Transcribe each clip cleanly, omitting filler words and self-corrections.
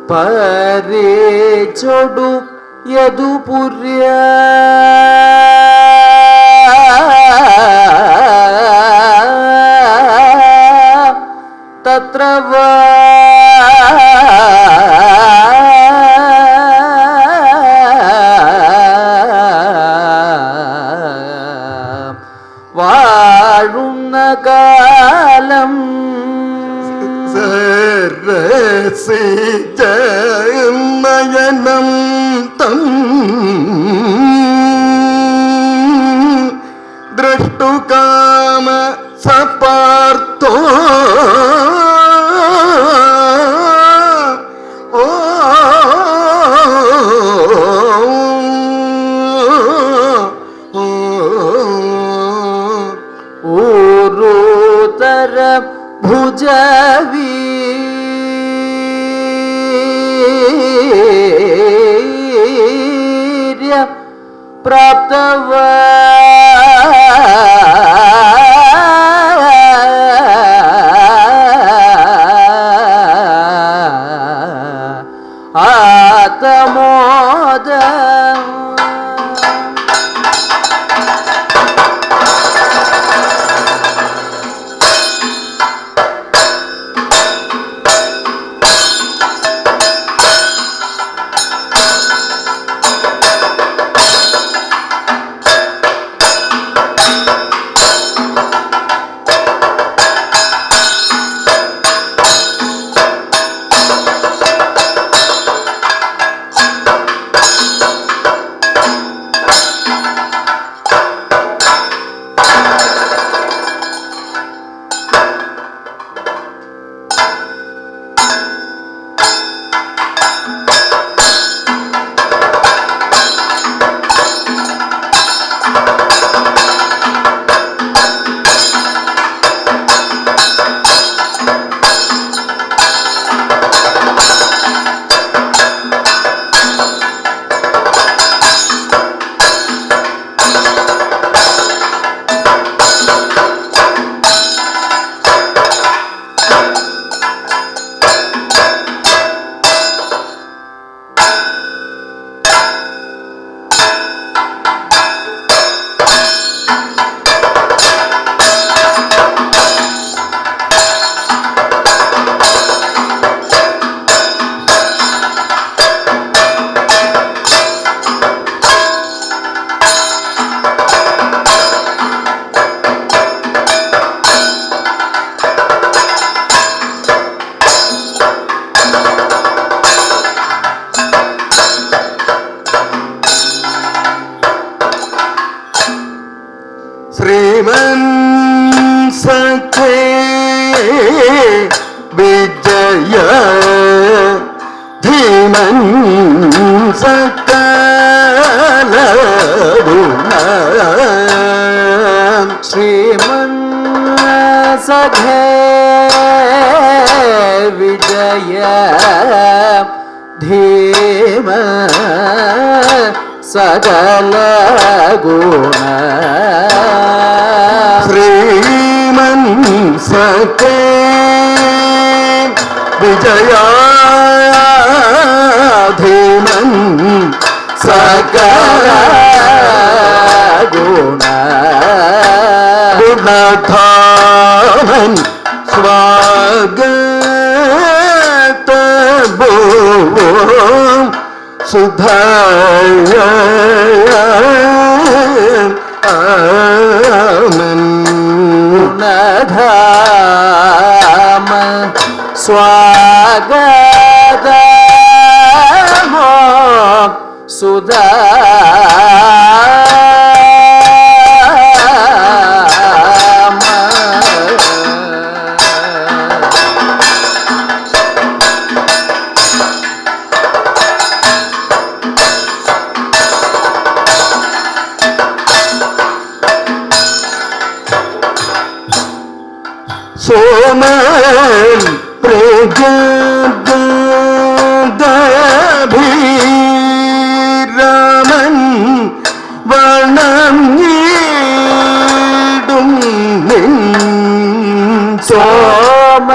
പരേ ചൊടു യദുപുര്യ തത്ര വാഴുന്ന കാലം നയനം തം ദ്രഷ്ടുകാമ സപാർത്തോ ഊരുതര ഭുജവീ പ്രാപ്തവ ആതമോദ ശ്രീമൻ സഖേ വിജയ ധീമൻ സകല ശ്രീമൻ സഖേ വിജയ ധീമ സകല ഗുണ ശ്രീമൻ സഖേ വിജയ ധീമൻ സകല ഗുണ ഗുണധാമൻ സ്വാഗത ഭോ സുധാമൻ ഗുണധാമ സ്വാഗതമോ സുധാ സോമൻ പ്രജാഭീരമൻ വണങ്ങിടും നിൻ സോമ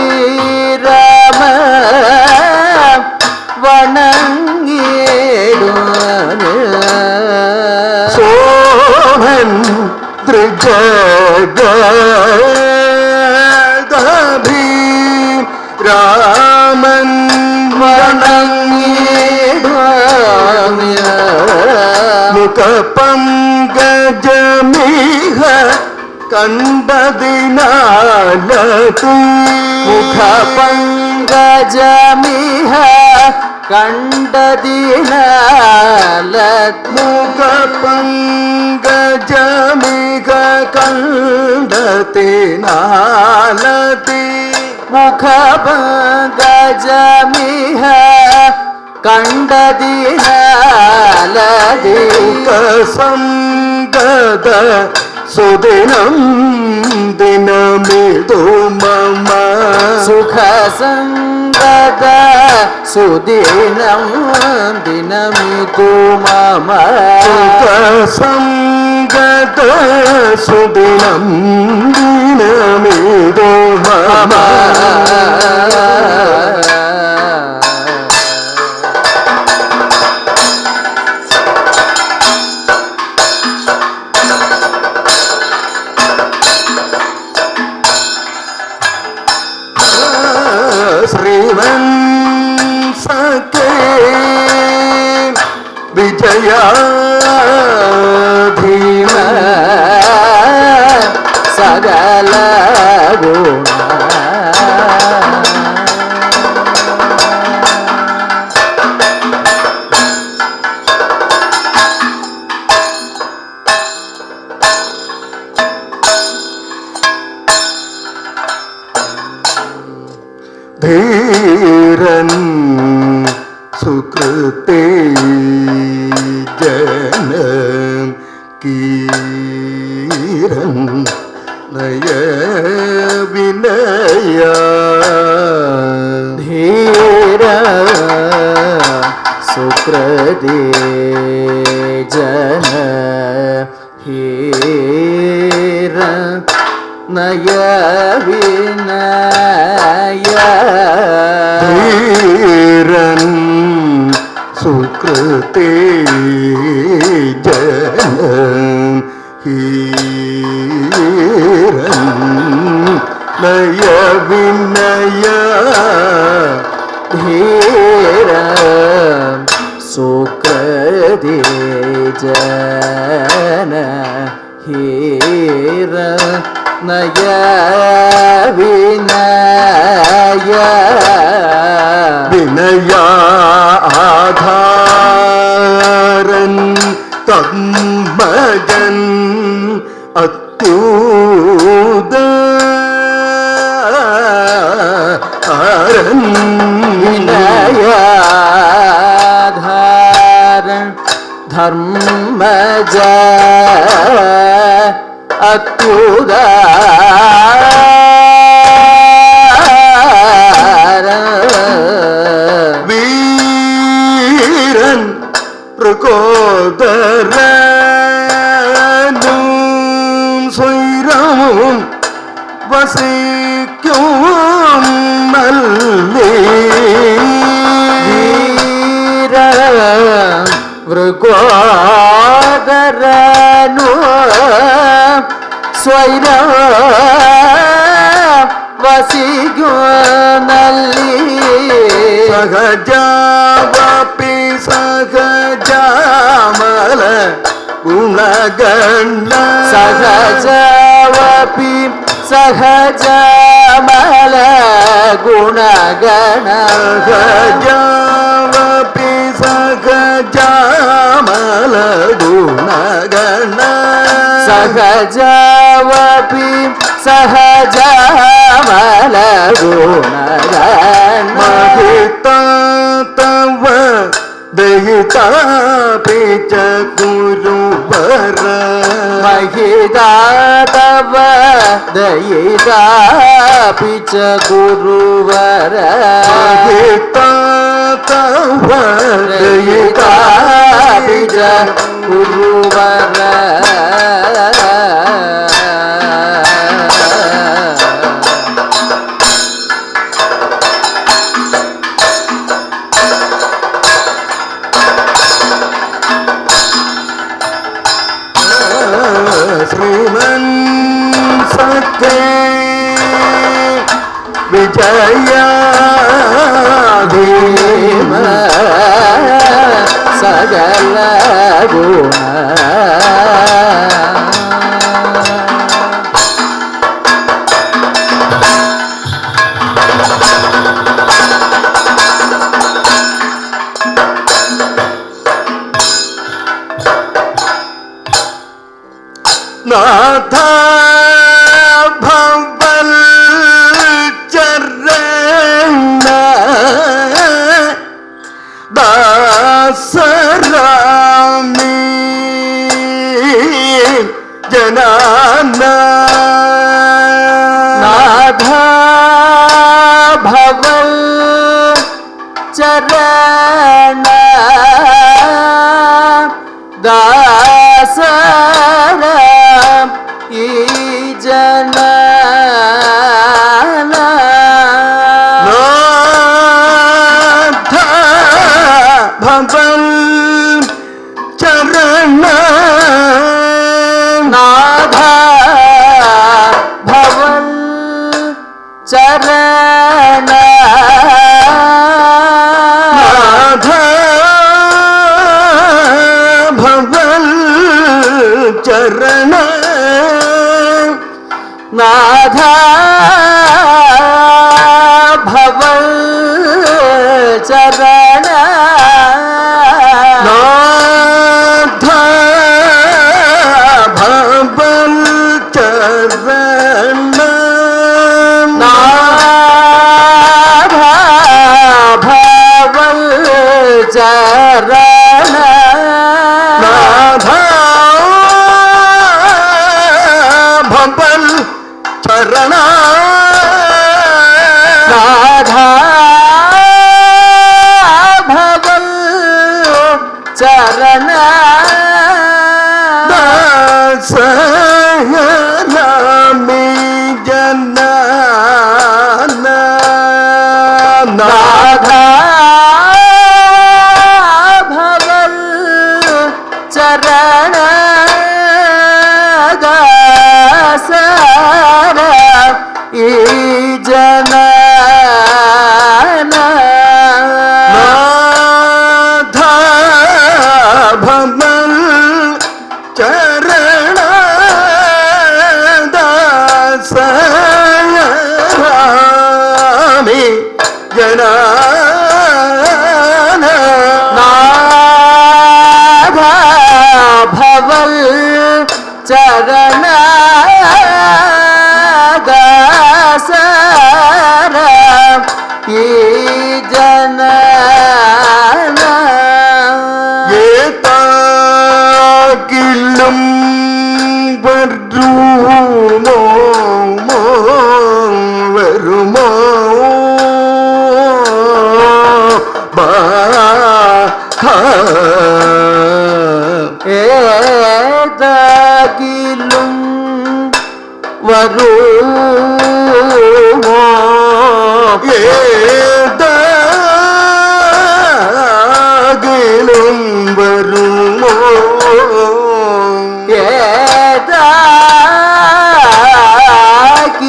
ത്രിജഗദഭീരമ വണങ്ങിടുവാന് സോമൻ ത്രിജഗദഭീരാമൻ വണങ്ങിടുവാന് മുഖപങ്കജമിഹ കണ്ടതിനാലതി മുഖപങ്കജമിഹ കണ്ടതിനാലത് മുഖപങ്കജമിഹ കണ്ടതിനാലതി മുഖപങ്കജമിഹ കണ്ടതിനാലതി സംഗത സുദിനം ദിനമിതു മമ സുഖസംഗത സുദിനം ദിനമിതു മമ സുഖസംഗത സുദിനം ദിനമിതു മമ ശ്രീവൻ സഖേ വിജയാധീമ സകല ഗുണ ധീരൻ സുകൃതേ ജനം കീരൻ നയ വിനയ ധീര സുകൃതി ജന ഹീര നയ വിനയ ധീരൻ സുകൃതേ ജനം ഹീരൻ നയ വിനയ ധീര സുകൃതി ജന ഹീര നയ വിനയ വിനയാധാരൻ തന്മജൻ അത്യുദാരൻ വിനയാധാരൻ ധർമ്മജ വീരൻ പ്രകോദരനും സ്വൈരവും വസിക്കും മല്ലി വൃഗോദരനു സ്വൈര വസി ನಲ್ಲಿ ಸಹಜಾವಪಿ ಸಹಜಾಮಲ ಗುಣಗಣ ಸಹಜವಪಿ ಸಹಜಮಲ ಗುಣಗಣ ಸಹಜಾವಪಿ ಸಹಜಾಮಲ ಗುಣಗಣ ಸಹಜವಪಿ ಸಹಜಮಲ ಗುಣಗಣ ಮಹಿತಾ ತವ ದಯಿತಾ ಪಿಚ ಗುರುವರ ಮಹಿತಾ ತವ ದಯಿತಾ ಪಿಚ ಗುರುವರ ಮಹಿತಾ ತವ ದಯಿತಾ ಪಿಚ ಗುರುವರ ಶ್ರೀಮನ್ ಸತ್ಯ ವಿಜಯ ಭೀಮ ಸಗಲ ಗುಣ ನಾಥ ಭವಲ್ ಚರಣ ದಾಸರಾಮಿ ಜನಾನ ನಾಥ ಭವಲ್ ಚರಣ ದಾಸರ ಈ ಜನ ನಾಥ ಭವಲ್ ಚರಣ ನಾಥ ಭವಲ್ ಚರಣ ನಾಥ ಭವಲ್ ಚರಣ ನಾಥ ಭವಲ್ ಚರಣ ನಾಥ ಭವಲ್ ಚರಣ ನಾಥ ಭವಲ್ ಚರಣ ನಾಥ ಭವಲ್ ಚರಣ ನಾಥ ಭವಲ್ ಚರಣ ದಾಸರಾಮಿ ಜನ ನಾಥ ಭವಲ್ ಚರಣ ದಾಸರ ಈ ಜನ ನಾಥ ಭವಲ್ ಚರಣ ದಾಸರಾಮಿ ಜನ ನಾಥ ಭವಲ್ ಚರಣ ದಾಸರ ಈ ಜನ ஏதாகிலும் வருமோ வருமோ ஏதாகிலும் வருமோ ஏதாகிலும் வருமோ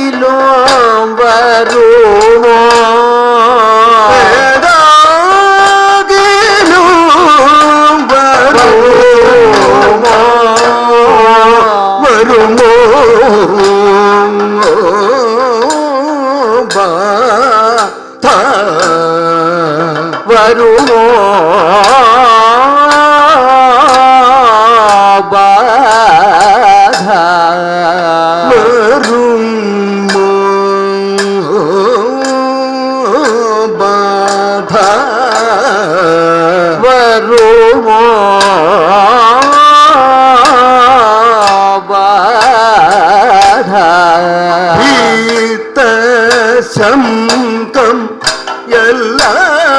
ஏதாகிலும் வருமோ വരുമോ ബാധ വരുമോ ബാധ വരുമോ ബാധ ശംകം എല്ലാരും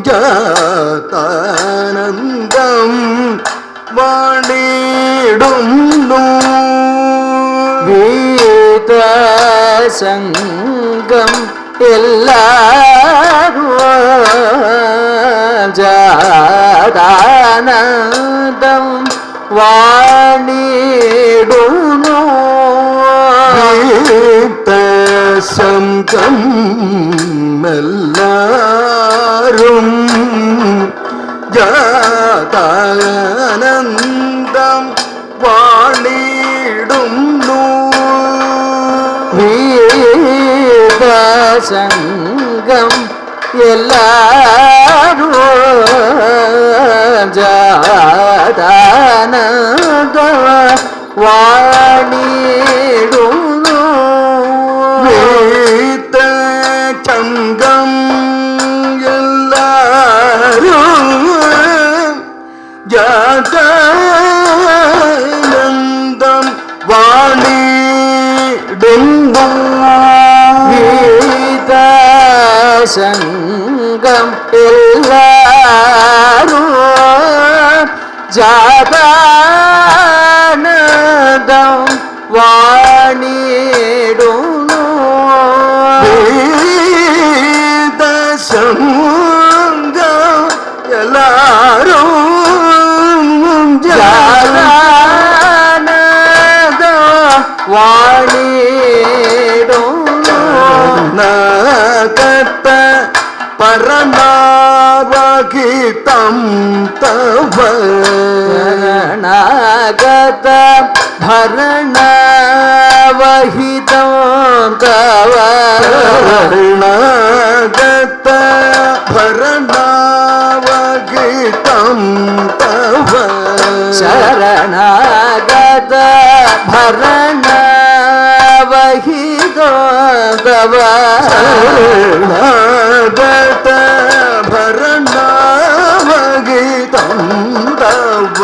ജാതാനന്ദം വാണിടുന്നു വീതസംഗം എല്ലാരും ജാതാനന്ദം വാണിടുന്നു ശംകം എല്ലാരും ജാതാനന്ദം വാണിടുന്നു വീതസംഗം എല്ലാരും ജാതാനന്ദ വാണിടുന്നു ചങ്കം എല്ലാരും ജാതാനന്ദം വാണിടുന്നു വീതസംഗം എല്ലാരും ജാതാനന്ദം വാണിടുന്നു ശംഗം എല്ലാരും ജാതാനന്ദം വാണിടുന്നു നഗത പരനാവഹിതം തവ ശരണാഗത ഭരണവഹിതം തവ ശരണാഗത ഭരണാവഹിതം തവ ശരണാഗത ഭരണവഹിതം തവ ശരണാഗത ഭരണാവഹിതം തവ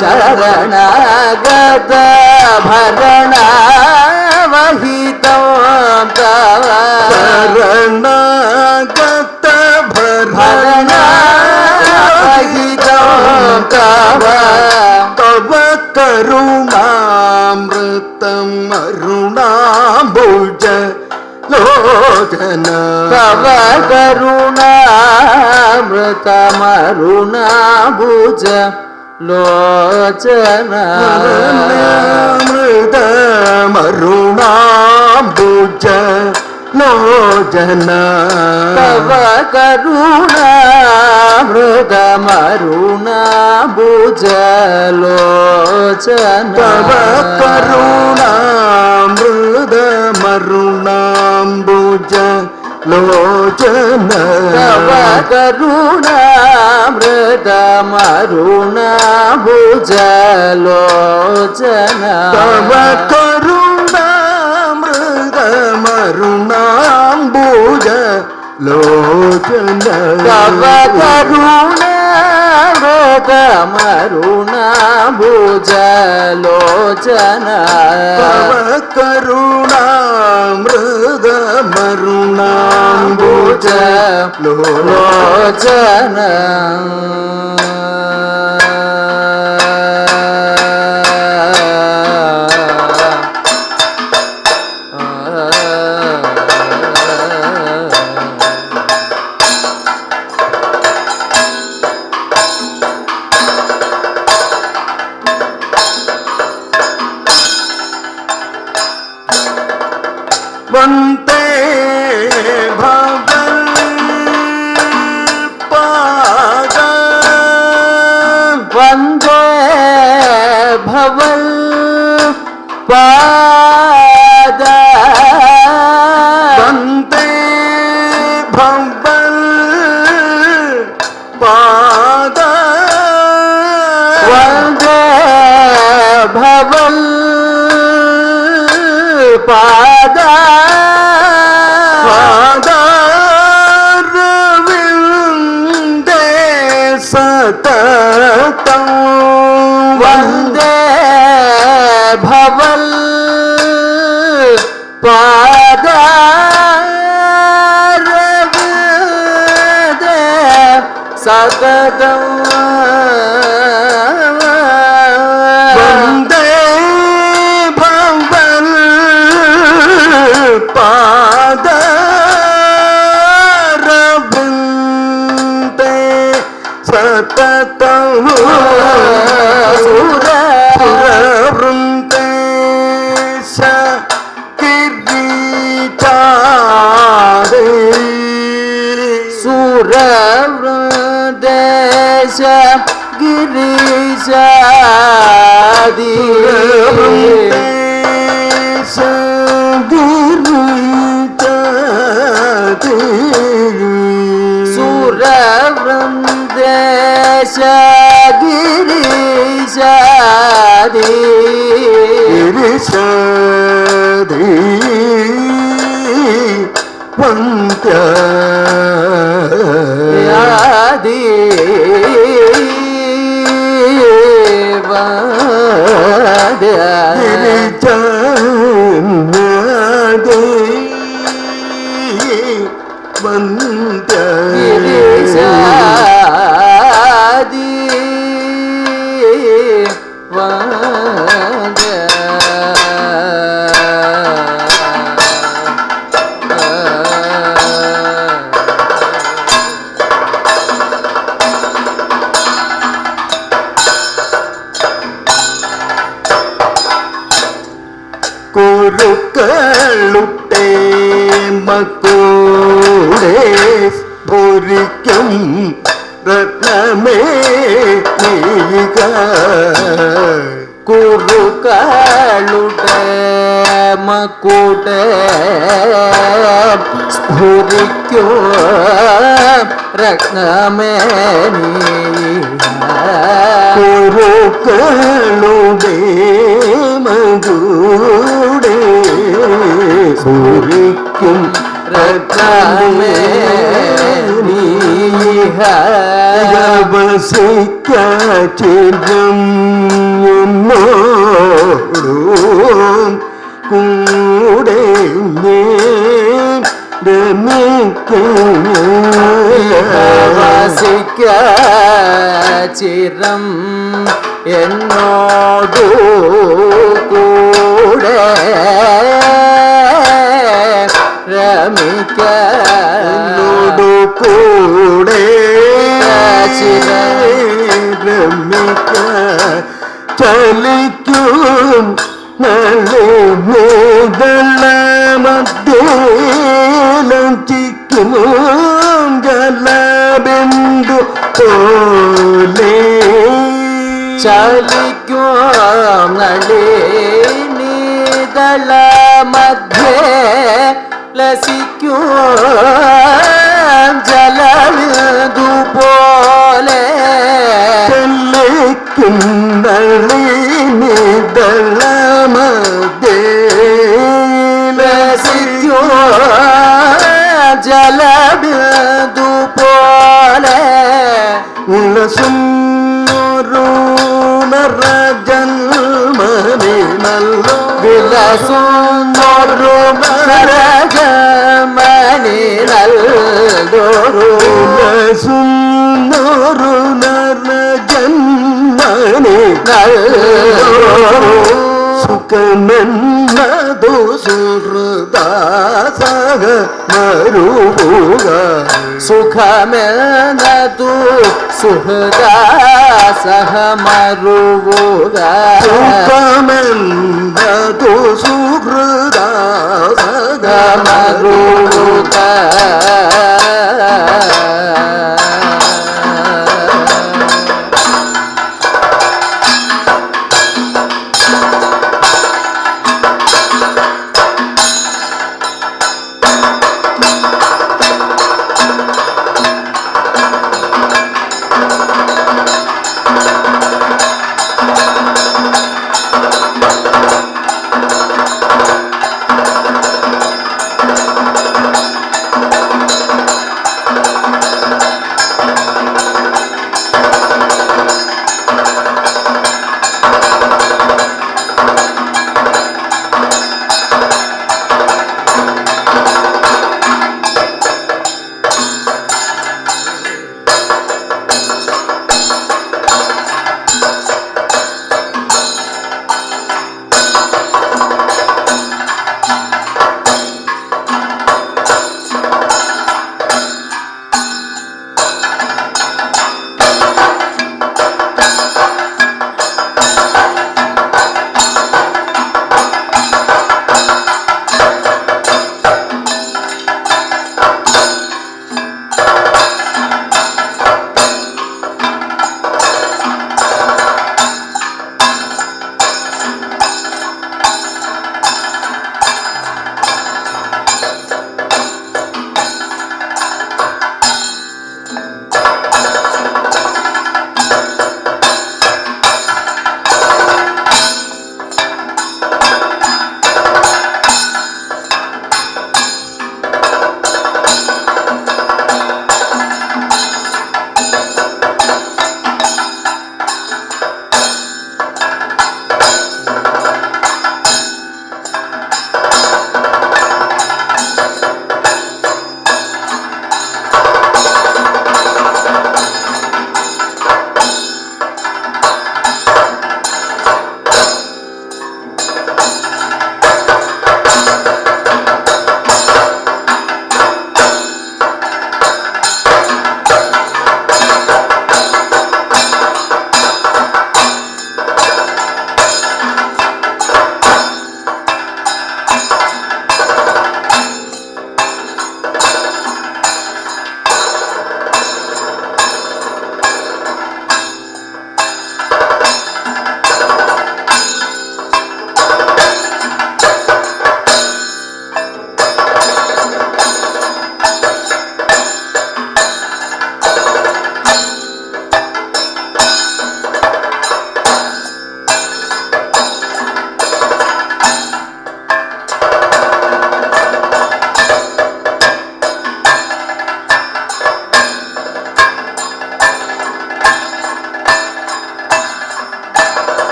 ശരണാഗത ഭരണവഹിതം തവ ശരണാഗത ഭരണവഹിതം തവ തവ കരുണാമൃതം അരുണാംബുജ ലോചന തവ കരുണാമൃതമരുണാഭുജ ലോചന മൃതമരുണാംബുജ ലോചന തവ കരുണാമൃതമരുണാഭുജ ലോചന തവ കരുണാമൃതമരുണാംബുജ ലോചന തവ കരുണാമൃതമരുണാഭുജ ലോചന തവ കരുണാമൃതമരുണാംബുജ ലോചന തവ കരുണാമൃതമരുണാഭുജ ലോചന തവ കരുണാമൃതമരുണാംബുജ ലോചന വന്ദേ ഭഗൽ പാദ വന്ദേ ഭവൽ പാദ വന്ദേ ಪಾದ ಪಾದಾರವಿಂದೇ ಸತತಂ ವಂದೇ ಭವಲ್ ಪಾದಾರವಿಂದೇ ಸತತಂ ವಂದೇ ಭವಲ್ ಪಾದಾರವಿಂದೇ ಸತತಂ ಸುರವೃಂದೇಶ ಕಿರೀಟಾದೇ ಸುರವೃಂದೇಶ ಗಿರೀಶಾದಿ ವೃಂದೇಶ ಗಿರೀಟಾದೇ ಸುರವೃಂದೇಶ ಗಿರೀಶಾದಿ ಗಿರಿಶಾದಿ ವಂದ್ಯ ಯಾದಿ ವಾದ್ಯ ಗಿರಿಜಾದಿ ವಂದ್ಯ ಗಿರೀಶಾದಿ ವಾದ್ಯ കുരുക്കളുടെ മക്കൂടെ പൊരിക്കും രത്നമേ നീക കുറുകളുടെ മക്കൂടെ സ്ഫുരിക്കൂ രത്നമേ കുരുക്കളുടെ മകൂടെ പൊരിക്കും രത്നമേ വസിക്കും എന്നോടും കൂടെ വസിക്ക ചിരം എന്നോടു കൂടെ രമിക്ക എന്നോടു കൂടെ രമിക്ക ചലിക്കും നല്ല മേഘല മധ്യേലഞ്ചിക്കും ജലബിന്ദു പോലെ ചലിക്കും നളിനീതള മധ്യേ ലസിക്കും ജലബിന്ദു പോലെ ചലിക്കും നളിനീതള മധ്യേ ലസിക്കും ജലബിന്ദു പോലെ ഉലസുന്നൊരു നരജന്മനെ നല്ലോ വിലസുന്നൊരു നരജന്മനെ നല്ലൊരു ഉലസുന്നൊരു നരജന്മനെ നല്ലൊരു സുഖമെന്നതു സുഹൃദാസക മരുക സുഖമെന്നതു സുഹൃദാസഹ മരുവുക സുഖമെന്നതു സുഹൃദാസക മരുവുക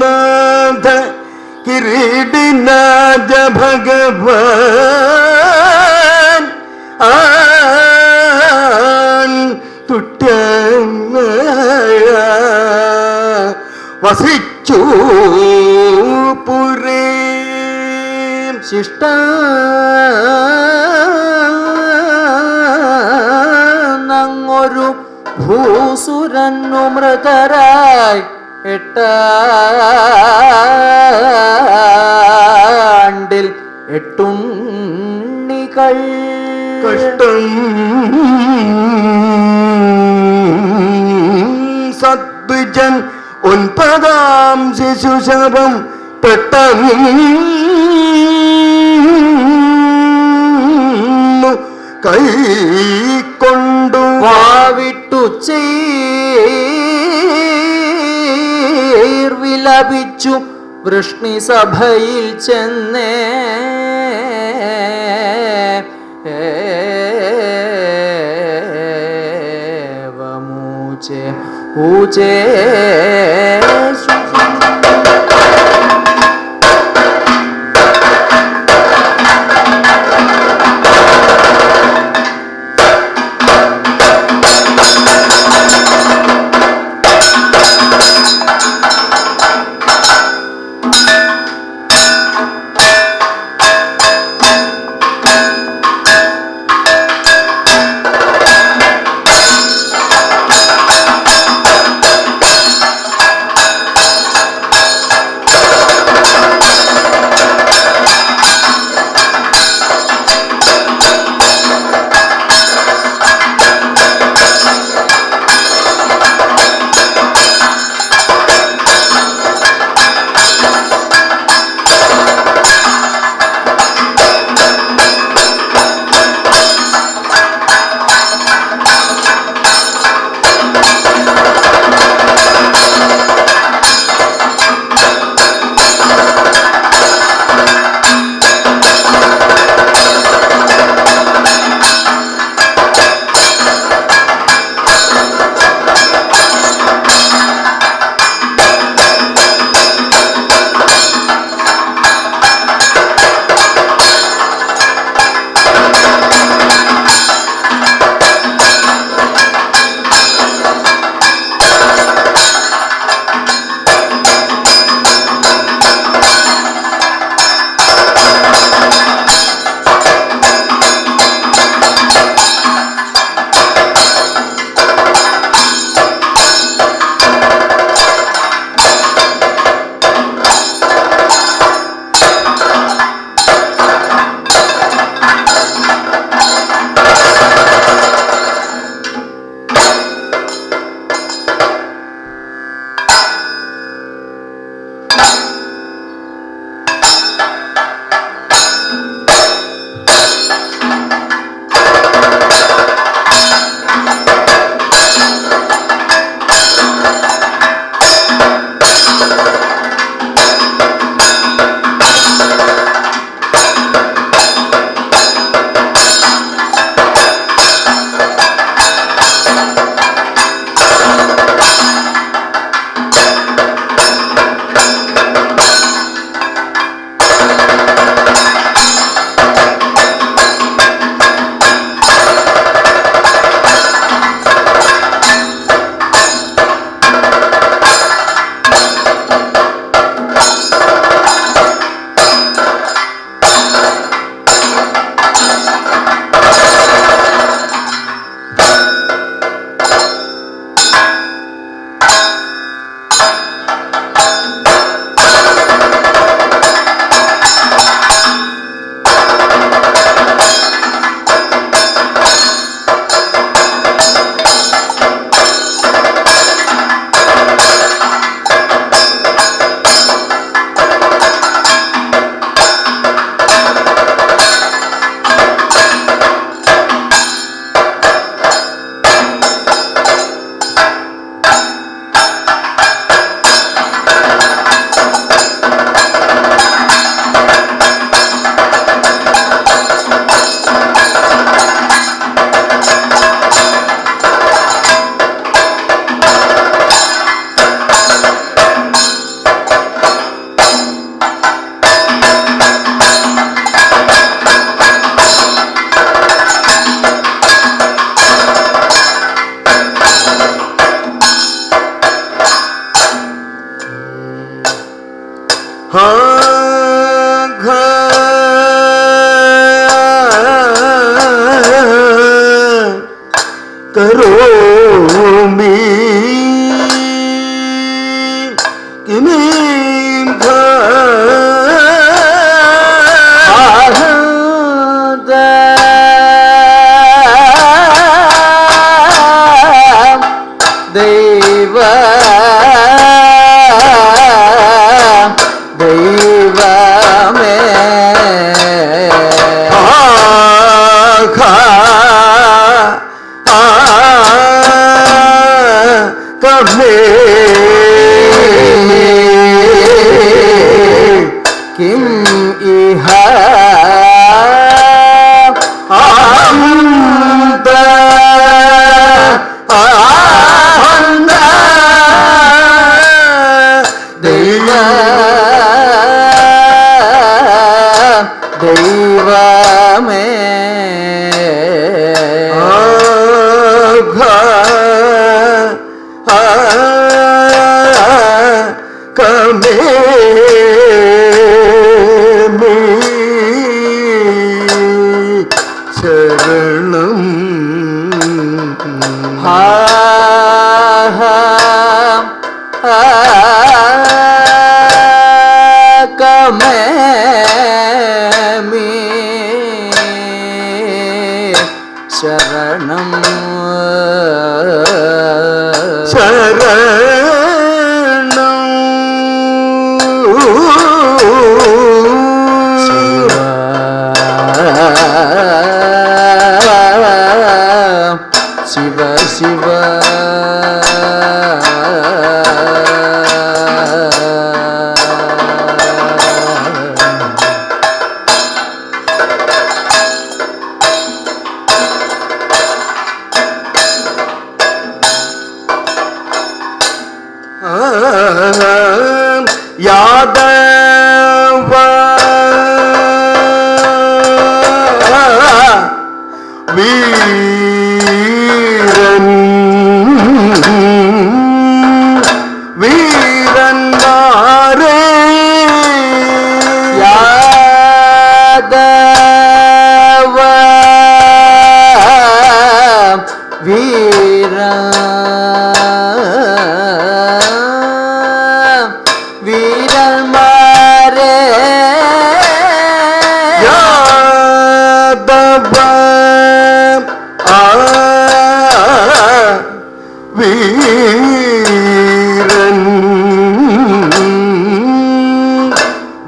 നാഥ കിരീടിനാഥ ഭഗവാൻ തുറ്റ വസിച്ചു പുരേ ശിഷ്ട നങ്ങൊരു ഭൂസുരന്നു മൃതരായി എട്ടാണ്ടിൽ എട്ടുണ്ണികൾ കഷ്ടം സദ്വിജൻ ഒൻപതാം ശിശുശാപം പെട്ടെന്ന് കൈക്കൊണ്ടു വാവിട്ടു വിലപിച്ചു വൃഷ്ണി സഭയിൽ ചെന്നേ മൂച്ചേ ഊച്ചേ करोमि किमीं देव देव में किं इह आनन्द आनन्द दैव दैवमे कमे शरणं हा कमे मे शरणं शिव शिव यादव वीरन वीरन मारे यादव वीर वीरन मारे यादव वीरन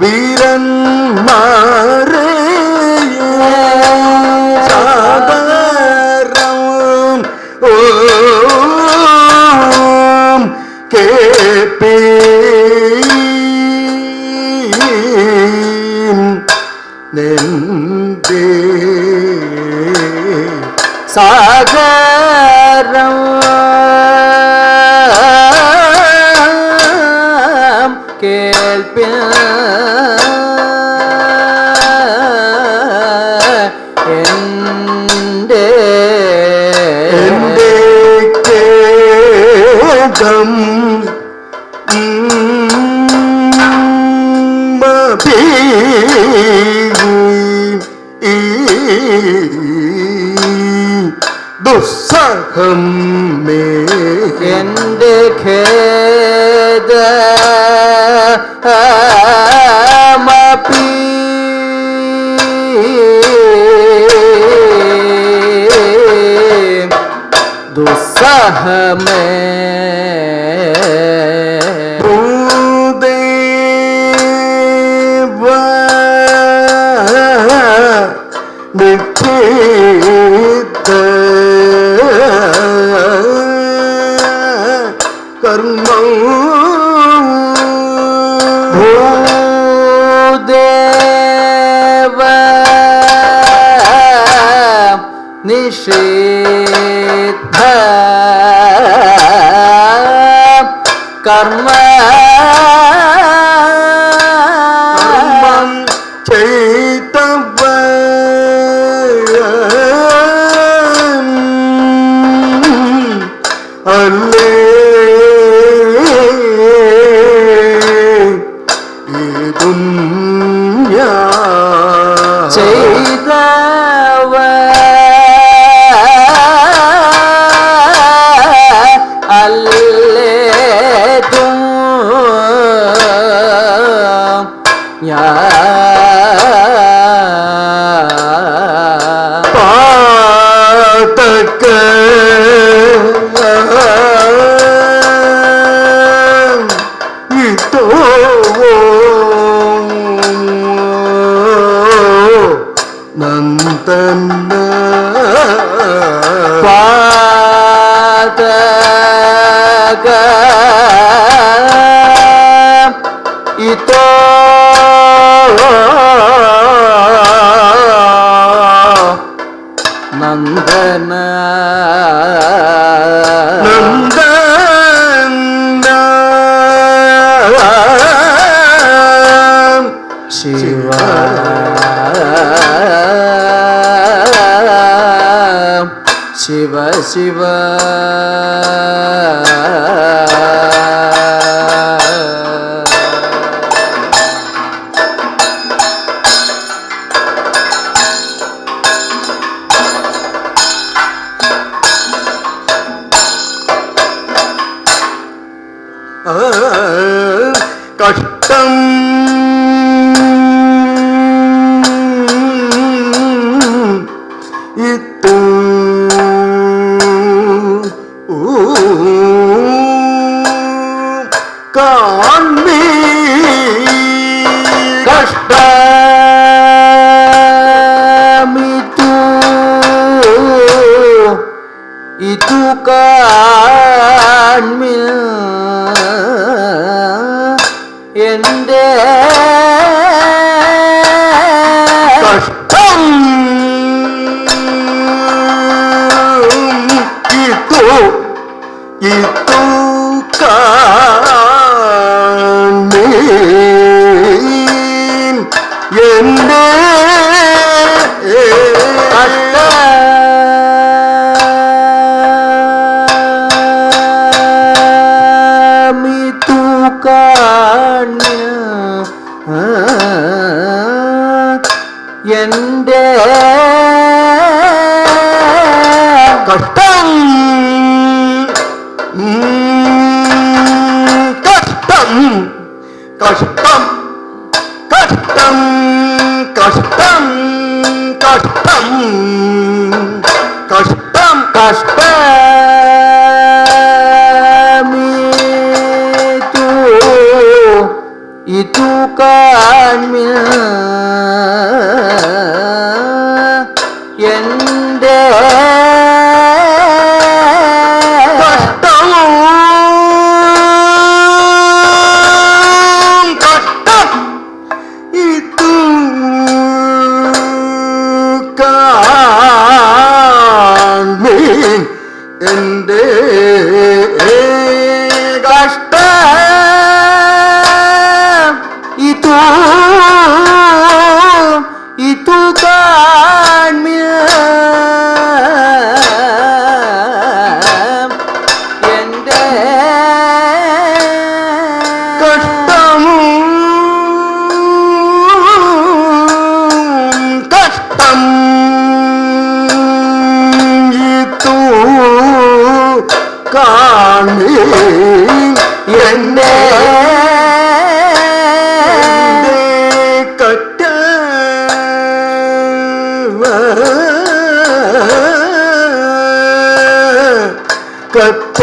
वीरन मारे सादरम ओम के नेंदे सागरं केल्पिन एंदे केदम दुस्सहम में एंदे खेद मपी दुस्सह में भूदेव निषेध कर्म चैतव अल्ले दुनिया चैतव अल्ले तुम पातक तो नंदन पातक ഇതോ നന്ദന ശിവ ശിവ ശിവ കഷ്ടം ഇത്തു കാൺമീ കഷ്ടമിതു ഇതു കാൺമി എന്റെ കഷ്ടം ഇതു കാണീ എന്റെ കഷ്ടമിതു കാണ്യ എന്റെ കഷ്ടം കഷ്ടം കഷ്ടം കഷ്ടം കഷ്ടം കഷ്ടം കഷ്ടം കഷ്ടമിതു ഇതു കാൺമി എന്റെ കഷ്ടം കഷ്ടം ഇതു കാണീ എന്റെ കഷ്ടം ഇതു ഇതു കാൺമി എന്റെ കഷ്ടം കഷ്ടം ഇതു കാണീ എന്നെ കറ്റ കറ്റ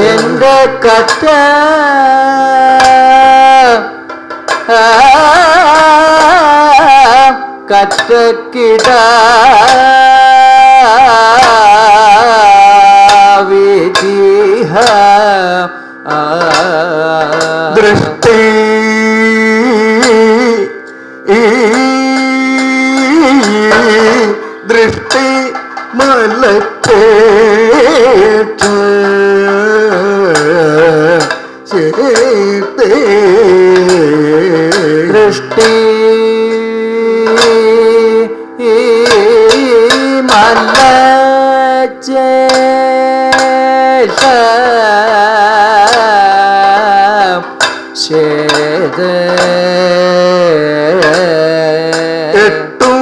എന്റെ കറ്റ കറ്റക്കിട വിധിഹ ദൃഷ്ടി ദൃഷ്ടി മലത്തേറ്റ ചേത്തേ ദൃഷ്ടി മലച്ചേഷ ശേദ എട്ടു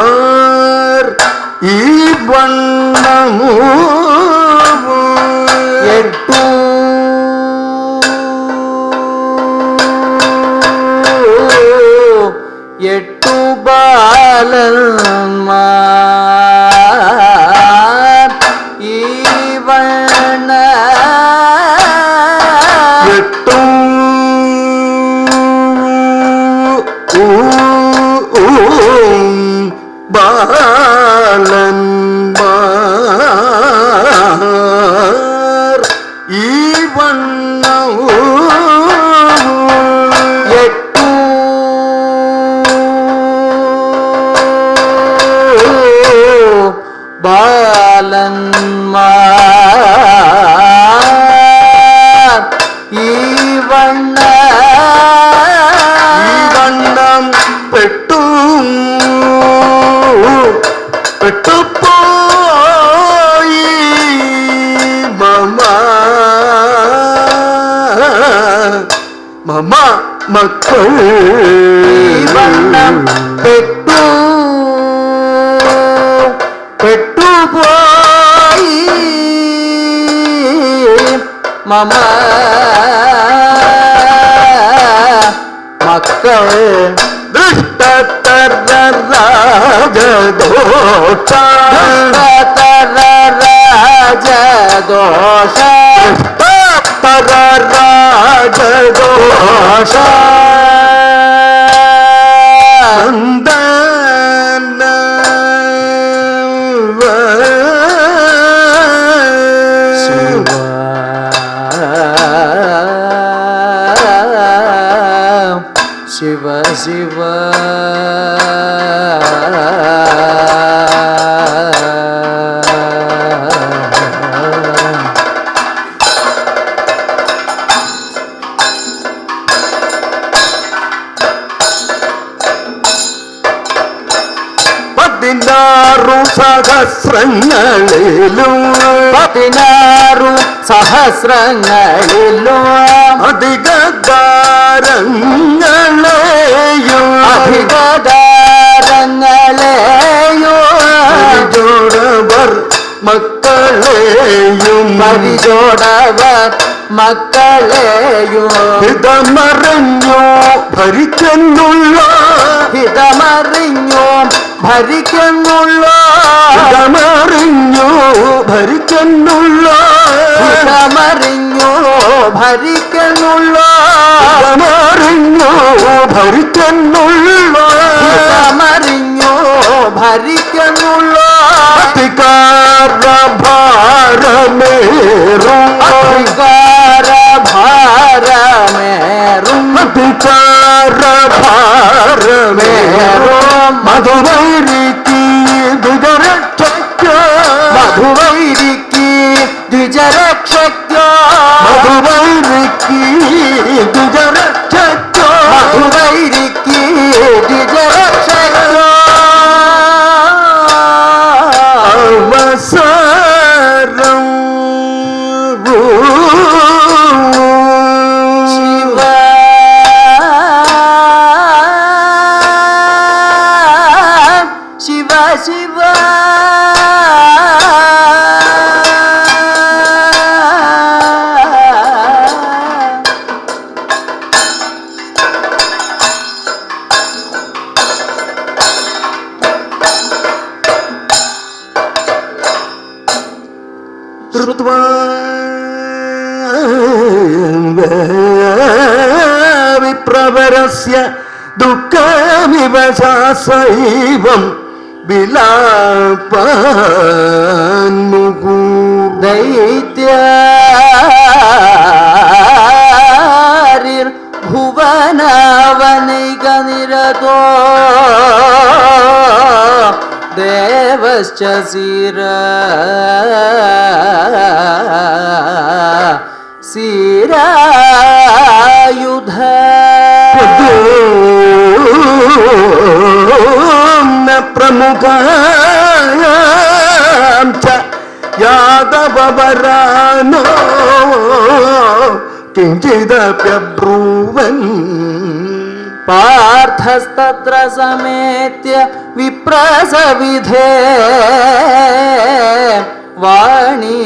ബാലന്മാർ ഈ വണ്ണമൂ എട്ടു എട്ടു ബാലന്മാർ ഈ വണ്ണ പെട്ടു ബാലന്മാർ ഈ വണ്ണവും എട്ടു ബാലന്മാർ ഈ വണ്ണം പെട്ടു പെട്ടുപോയി മമ മമ മക്കൾ ഈ വണ്ണം പെട്ടുപോയി മമ മക്കൾ ദുഷ്ടതരരാജദോഷ രാജദോഷ രാജദോഷ ശിവ ശിവ പതിനാറു സഹസ്രങ്ങളിലും 16 സഹസ്രങ്ങളിലും അധികദാരങ്ങളെയും പരിജോടവർ മക്കളെയും പരിജോടവർ മക്കളെയും ഹിതമറിഞ്ഞു ഭരിക്കുന്നുള്ള ഹിതമറിഞ്ഞു ഭരിക്കുന്നുള്ള ഹിതമറിഞ്ഞു ഭരിക്കുന്നുള്ള ഹിതമറിഞ്ഞു ഭരിക്കുന്നുള്ള ഹിതമറിഞ്ഞു ഭരിക്കുന്നുള്ള ഹിതമറിഞ്ഞു ഭരിക്കുന്നുള്ള അധികാര ഭാരമേറും അധികാര ഭാരമേറും അധികാര ഭാരമേറും മധുവൈരിക്ക് ദ്വിജരക്ഷയ്ക്ക് മധുവൈരിക്ക് ദ്വിജരക്ഷയ്ക്ക് മധുവൈരിക്ക് ദ്വിജരക്ഷയ്ക്ക് മധുവൈരിക്ക് ദ്വിജരക്ഷയ്ക്ക് അവസരം ശിവ ശിവ ശിവ ശ്രുത്വാ വിപ്രവരസ്യ ദുഃഖമിവ ശാസൈവം വിലാപാന്മുഹൂ ദൈത്യാരിർ ഭുവനാവനൈക നിരതോ ദേവശ്ച സിര സിരായുധ പ്രമുഖാം ച യാദവരാനോ കിഞ്ചിദപ്യബ്രൂവൻ പാർത്ഥസ്തത്ര സമേത്യ വിപ്രസവിധേ വാണി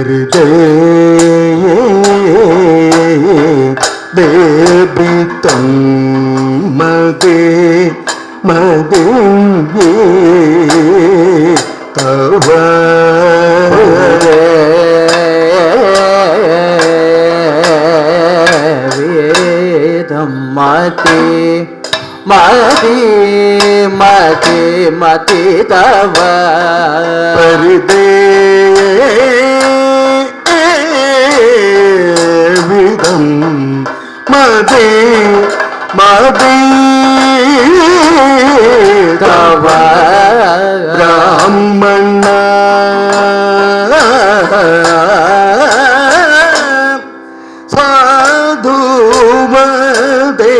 പരിദേ ദേബിതം മദേ മദേ തവ വേദം മതി മതി മതി മതി തവ പരിദേ വിദം മദേ മദേ തവ ബ്രാഹ്മണ സാധുമതേ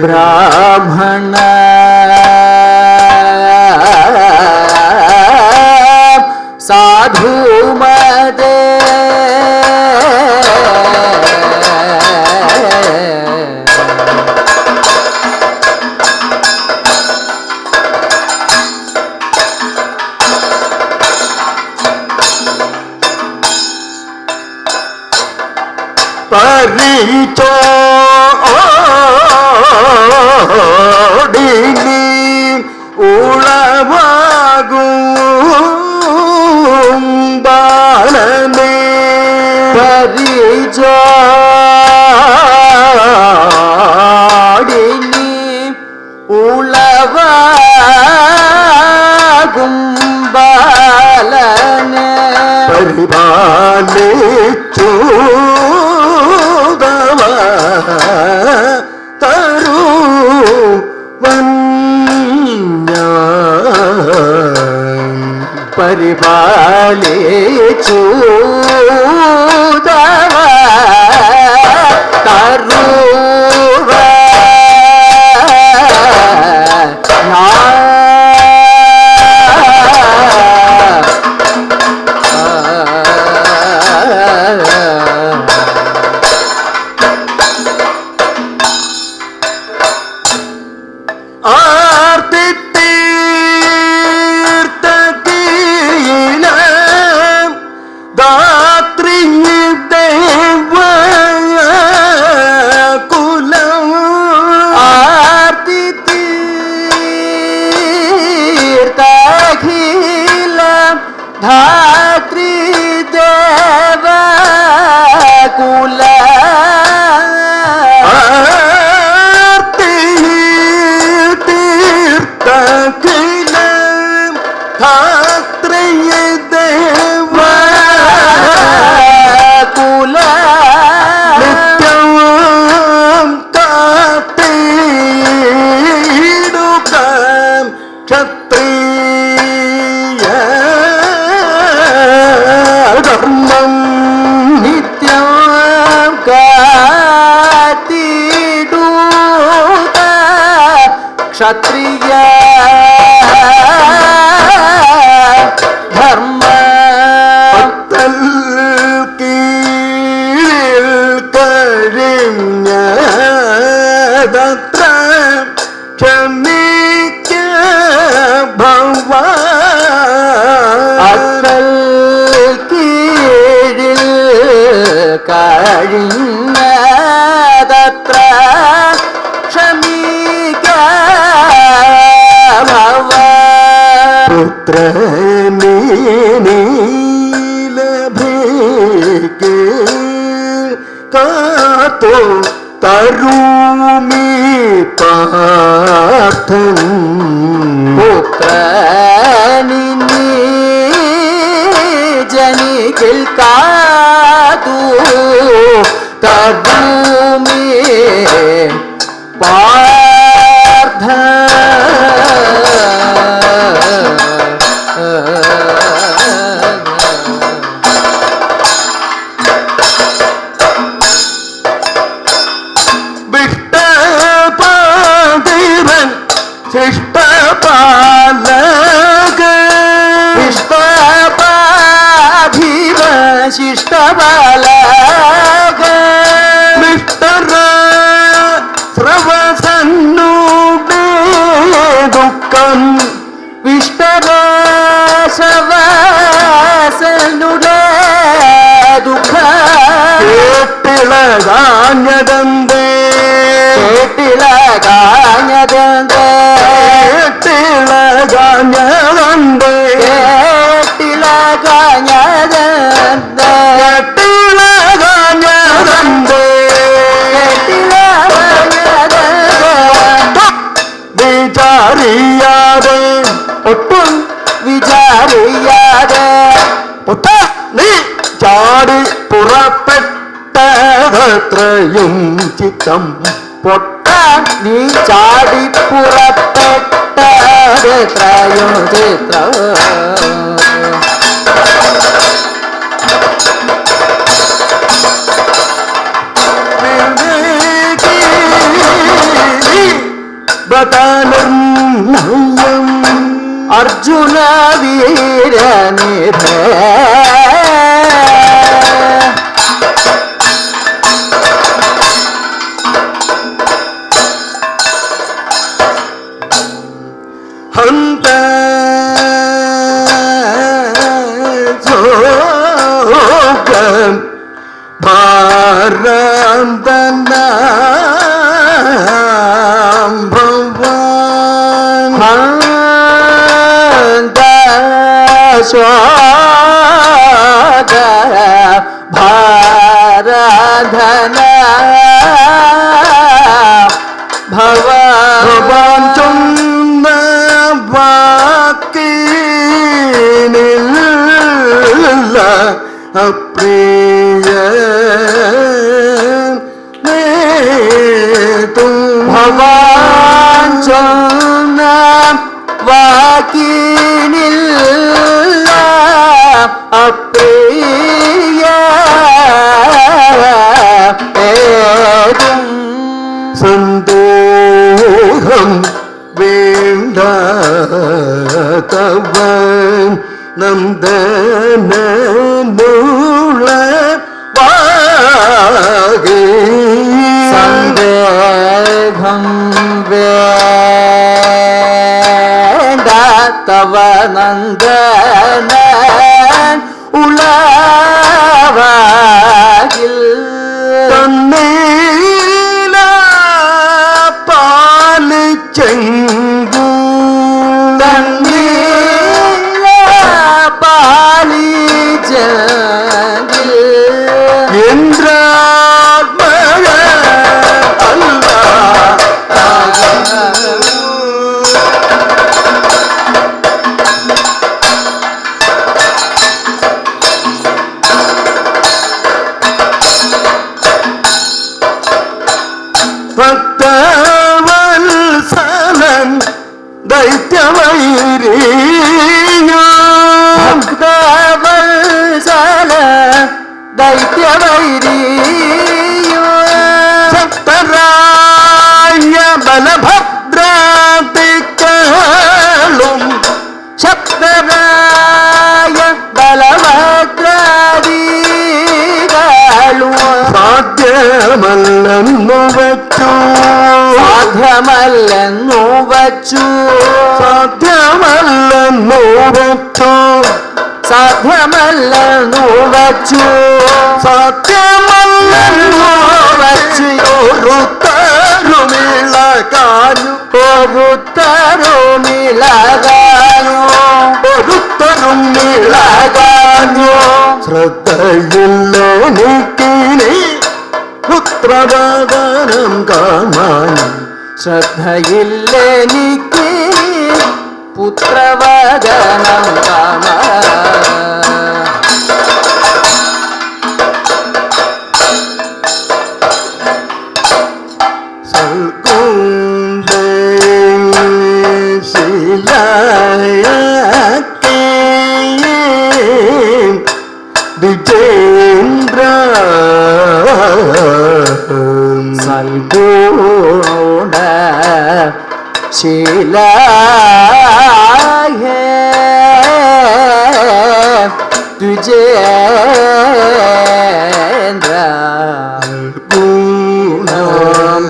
ബ്രാഹ്മണ സാധുമതേ പരിചോടിനി ഉളവാകും ബാലനേ പരിചോടിനി ഉളവാകും ബാലനെ പരിപാലിച്ചു പരിപാലിച്ചു തവ തരുവ ധാത്രി ദേവ കുല തീർത്ഥ ധാത്രി ദേവ കുല നിത്യം കാത്തിടുക ക്ഷത്രിയ ധർമ്മം നിത്യം കാത്തിടുക ക്ഷത്രിയ ധർമ്മ പത്തൽ കീഴിൽ കഴിഞ്ഞതത്ര ക്ഷമിക്ക ഭവ അത്തൽ കീഴിൽ കഴിഞ്ഞതത്ര ക്ഷമിക്ക ഭവ പുത്രനീ നീലഭേക്ക് കാത്തോ തരുമീ പാർത്ഥൻ പുത്രനിനി ജനികിൽ കാതു തരുമേ പാർത്ഥ വിഷ്ടപാതിരൻ ശിഷ്ടപാലക ഇഷ്ടപാധിവ ശിഷ്ടബാലക മിഷ്ടര സ്രവസന്നുടേ ദുഃഖം വിഷ്ടദോഷ കാഞ്ഞതന്തേ കേട്ടില കാഞ്ഞതന്തേ കേട്ടില കാഞ്ഞതന്തേ കേട്ടില കാഞ്ഞതന്തേ കേട്ടില കാഞ്ഞതന്തേ കേട്ടില കാഞ്ഞതന്തേ വിചാരിയാതെ ഒട്ടും വിചാരിയാതെ ഒട്ട നീ ചാടി പുറപ്പെട്ടതത്രയും ചിത്തം പൊട്ടാൻ നീ ചാടി പുറപ്പെട്ടതെത്രയോ ചിത്ര ബദാനം അർജുന വീരനിധ ഹന്ത ജോഗം ഭാരന്തന സ്വാഗ ഭാരധന ഭവാൻ ചൊന്ന വാക്കിനില്ല അപ്രിയ ഭവാൻ ചൊന്ന വാക്കിനില്ല അപ്രിയ ഏതും സന്തോഷം വേണ്ട തവ നന്ദനൂള വാഗേ സന്ദേഹം വേണ്ട തവ നന്ദന ഉളവാകിൽ തന്നീല പാലിച്ചെങ്കു തന്നീല പാലിച്ചെങ്കിൽ ഇന്ദ്രാത്മക അല്ല ഭക്തവത്സലൻ ദൈത്യമൈരീയ ഭക്തവത്സല ദൈത്യവൈരീയോ ശക്തരായ ബലഭദ്രാതികളും ശക്തരായ ബലഭദ്രാദികളും സാധ്യമല്ലെന്നു വച്ചു സാധ്യമല്ലെന്നു വച്ചു സാധ്യമല്ലെന്നു വച്ചു സാധ്യമല്ലെന്നു വച്ചു സാധ്യമല്ലെന്നു വച്ചു ഒരുത്തരുമിള കാഞ്ഞു ഒരുത്തരുമിളകാനോ ഒരുത്തരും ഇളകാഞ്ഞു ശ്രദ്ധയില്ലെനിക്കിനി പുത്രവദനം കാണാൻ ശ്രദ്ധയില്ലെനിക്ക് പുത്രവദനം കാണാൻ സൽകുണ്ടേ ശിലായക്കേ വിജേന്ദ്ര സൽഗുണ ശീലായ തുജേന്ദ്ര ഗുണം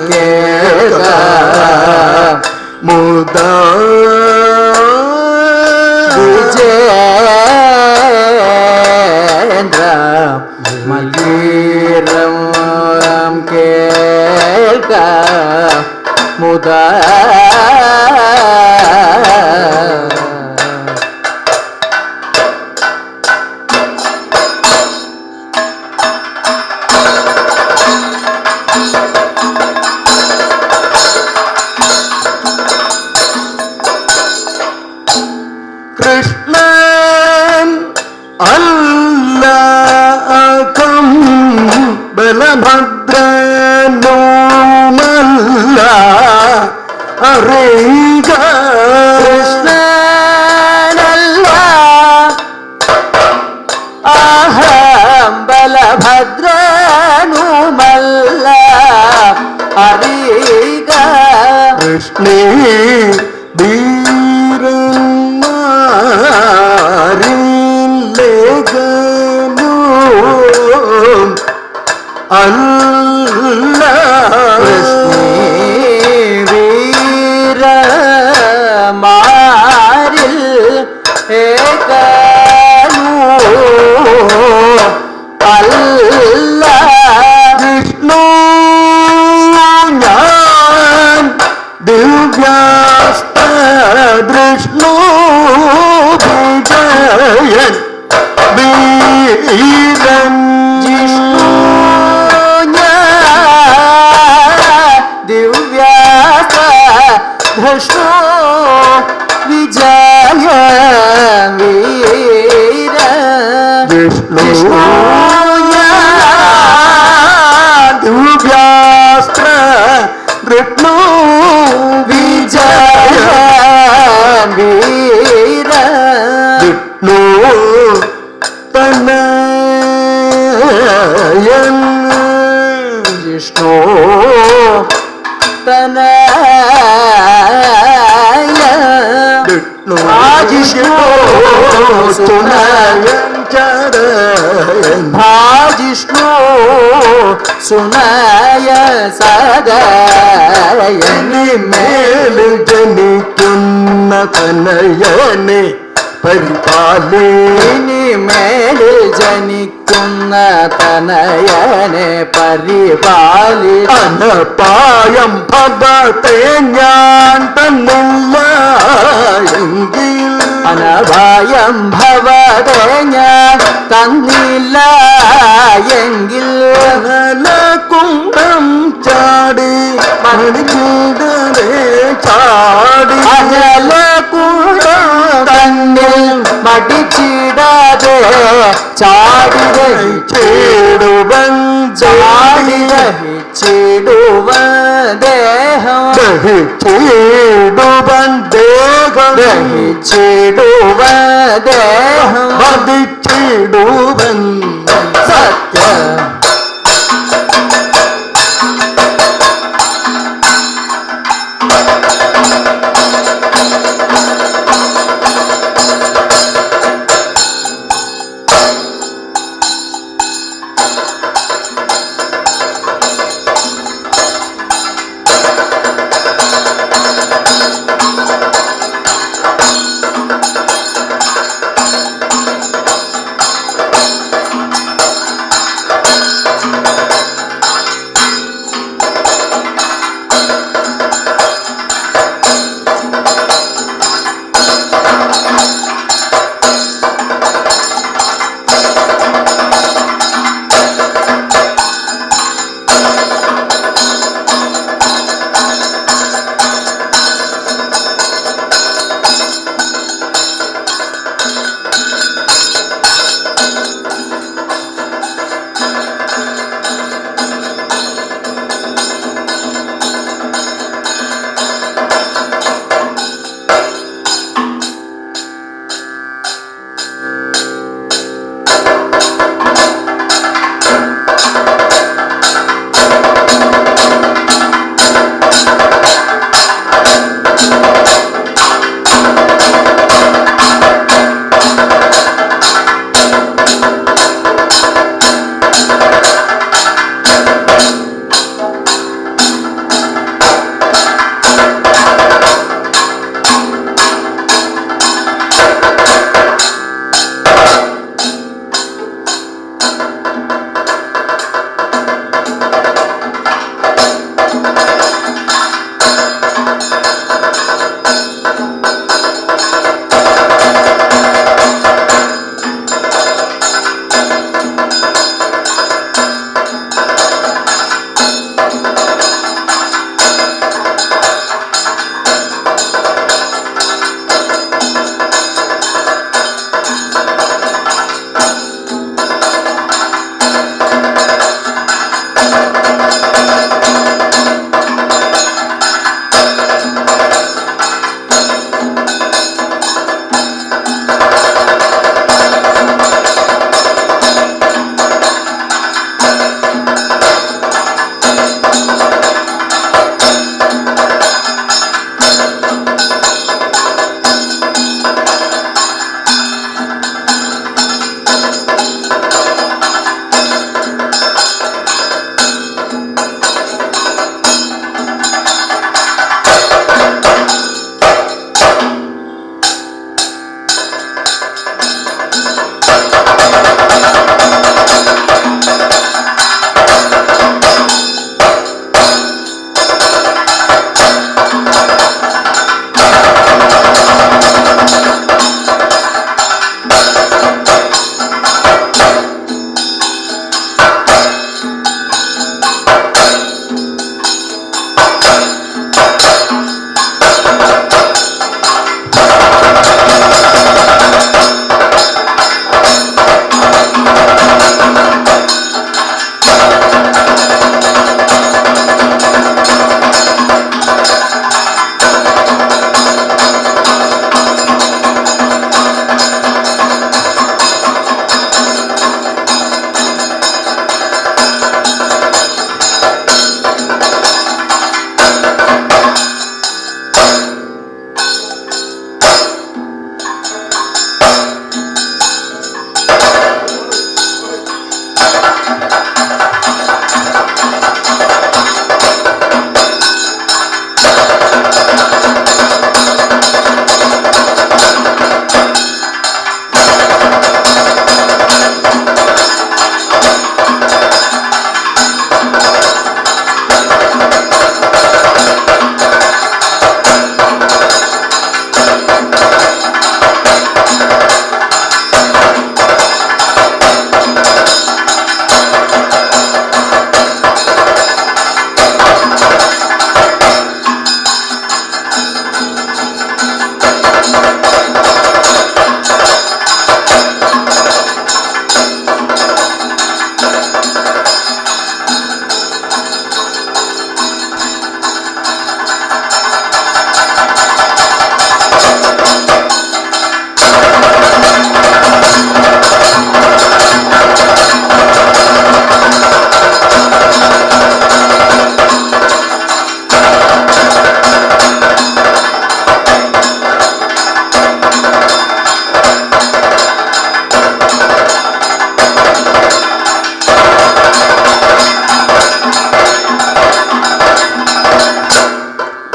കേക മുദ വിജേന്ദ്ര മലീരം ബലഭദ്രനു മല്ല അറിയുക കൃഷ്ണേ ധീരന്മാരില്ലേഖനോ അല്ല വീരമാരിൽ ഏകനു അല്ല വിഷ്ണു ഞാൻ ദിവ്യാസ്ത്ര ദൃഷ്ണു വിജയൻ വീരൻ ജിഷ്ണു ദിവ്യാസ്ത്ര ധൃഷ്ടോ വിജയ വീര വിഷ്ണു ദിവ്യാസ്ത്ര ദൃഷ്ണു വിജയ വീര വിഷ്ണു തനയൻ ജിഷ്ണു തനയ വിഷ്ണു ജിഷ്ണു സുനയൻ ചരയൻ ഭാജിഷ്ണു സുനയ സദയനി മേല് ജനിക്കുന്ന തനയനെ പരിപാലേ ഇനി മേലിൽ ജനിക്കുന്ന തനയനെ പരിപാലി അനപായം ഭവത്തെ ഞാൻ തന്നില്ല എങ്കിൽ അനഭയം ഭവതേ ഞാൻ തന്നില്ല എങ്കിൽ കുണ്ടം ചാടി മണിചൂടേ ചാടി അനല കൂടം തന്നിൽ മടിച്ചിടാതെ ചാടി ചേടുവൻ ചാടി ദഹിച്ചിടുവ ദേഹം ചേടുവൻ ദേഹം ദഹിച്ചിടുവ ദേഹം വധിച്ചിടുവൻ സത്യ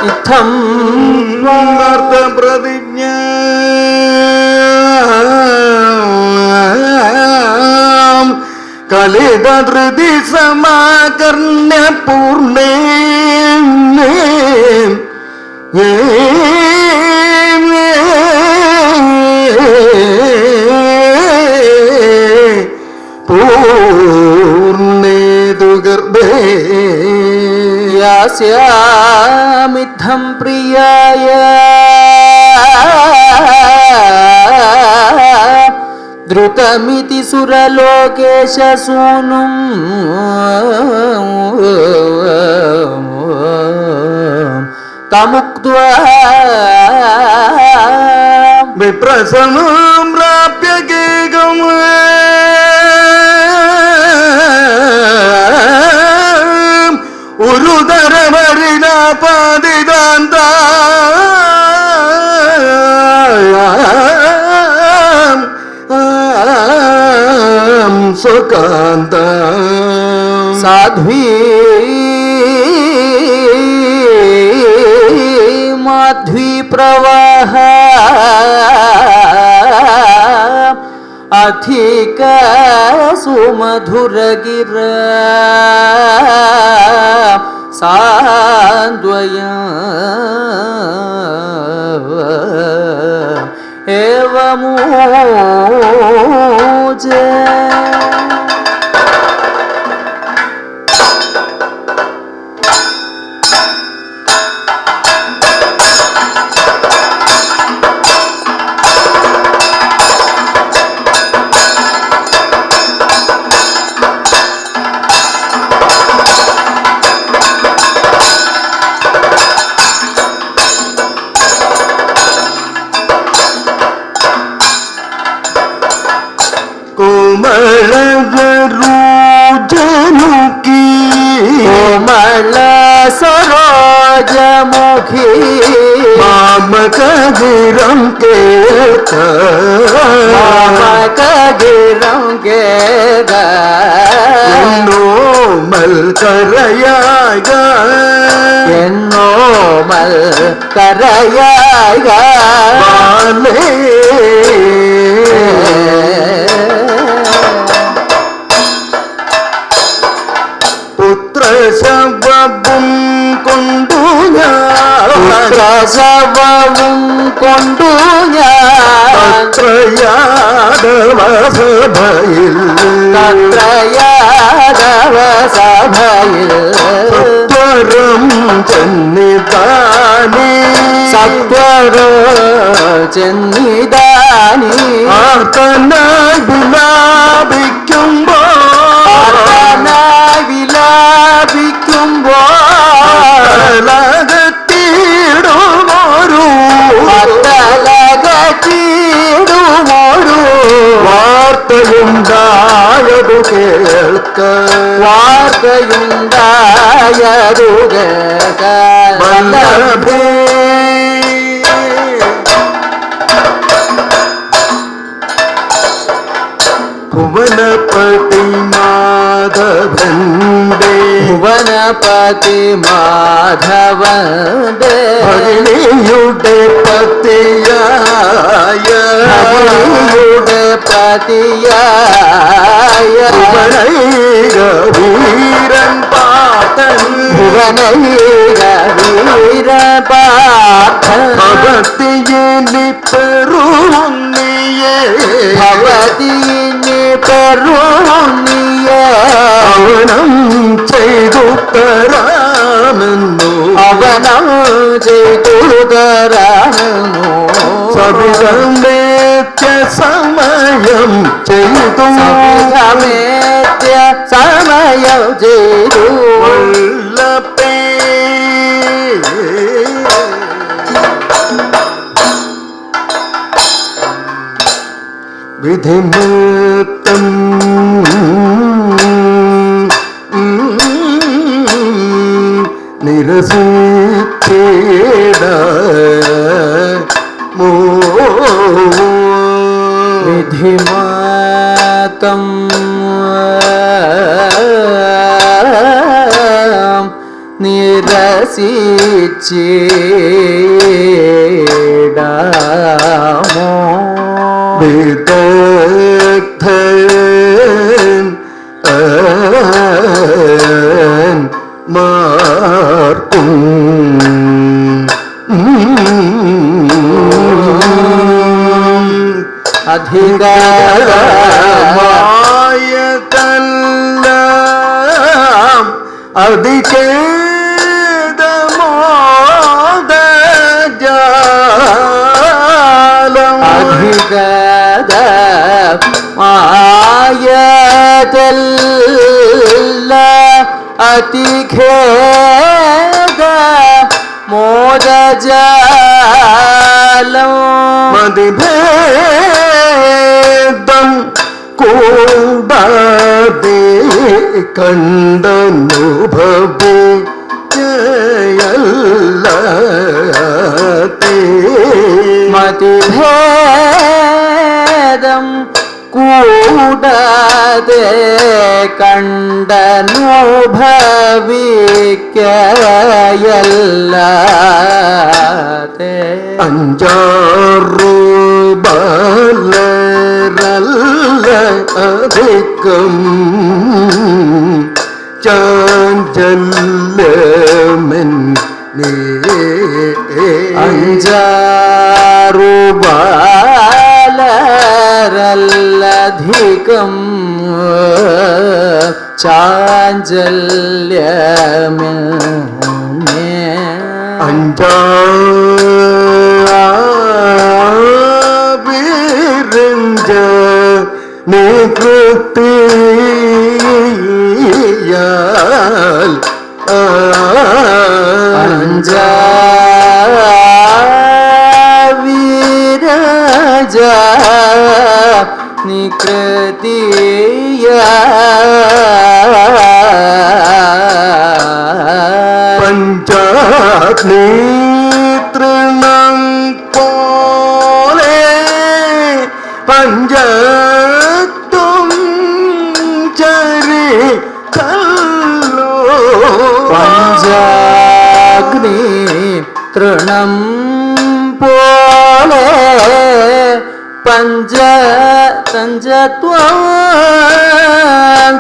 ഇത്തം പ്രതിജ്ഞ കലിത ധൃതി സമാകർണ്യ പൂർണ്ണേ പൂർണ്ണേതു ഗർഭേ യാസ്യാമിദ്ധം പ്രിയായ ദ്രുതമിതി സുരലോകേശ സൂനും തമുക്ത്വാ വിപ്രസനം പ്രാപ്യ ഗേഗം ഉരുതരമരിണ പാതിദാന്ത സുകാന്ത സാധ്വീ മാധ്വീ പ്രവാഹ അധിക സുമധുരഗിര സാന്ദ്വയ ഏവമൂജ कोमलरूजमुखी कोमल सरोजमुखी मामक गिरं के मामक गिरं के കരയാക എന്നോമൽ കരയാക ബാലേ പുത്രശവവും കൊണ്ടു ഞാൻ പ്രസവവും കൊണ്ടു ഞാൻ യാദവ സഭയിൽ യാദവ സഭയിൽ സത്വരം ചെന്നിതാനി സത്വരോ ചെന്നിതാനി ആർത്തനായി വിലാപിക്കുമ്പോൾ വാർത്തയുണ്ടായതു കേൾക്ക വാർത്തയുണ്ടായതു വല്ലഭേ ഭുവനപതി മാധവന്റെ ഭുവനപതി മാധവന്റെ ഭഗിനിയുടെ പതിയായ ഭഗിനിയുടെ പതിയായ ഭുവനൈക വീരൻ പാതൻ ഭുവനൈക വീരപാർത്ഥൻ ഭഗത്തിയിനി പെറുന്നിയേ ഭവതിയിനി പെറുന്നിയേ അവനം ചെയ്തു തരാമെന്നു അവനം ചെയ്തു തരാമെന്നു സവിതമേത്യ സമയം ചെയ്തു സവിധമേത്യ സമയം ചെയ്തു വല്ലഭേ വിധിമുക്തം നിരസിക്കേട വിധിമാതം നിരസിച്ചിടാമോ വിദഗ്ധൻ മാർക്കും അധികാരമായതെല്ലാം അതിഖേദമോദജാലം അധികാരമായതെല്ലാം അതിഖേദ മോദജാലം മതിഭേദം കൂടാതെ കണ്ടനുഭവയല്ലാതെ മതിഭേദം കൂടാതെ കണ്ടനുഭവിക്കയല്ലാതെ അഞ്ചാറു ബാലരല്ല അധികം ചാഞ്ചല്യമെൻ അഞ്ചാറു ബാലരല്ലധികം ചാഞ്ചല്യമിന്നേ അഞ്ചാവിരഞ്ച നികൃതിയാൽ വിരജ നികൃതിയ പഞ്ചാഗ്നിതൃണം പോലെ പഞ്ചത്തും ചരി കല്ലോ പഞ്ചാഗ്നി തൃണം പോലെ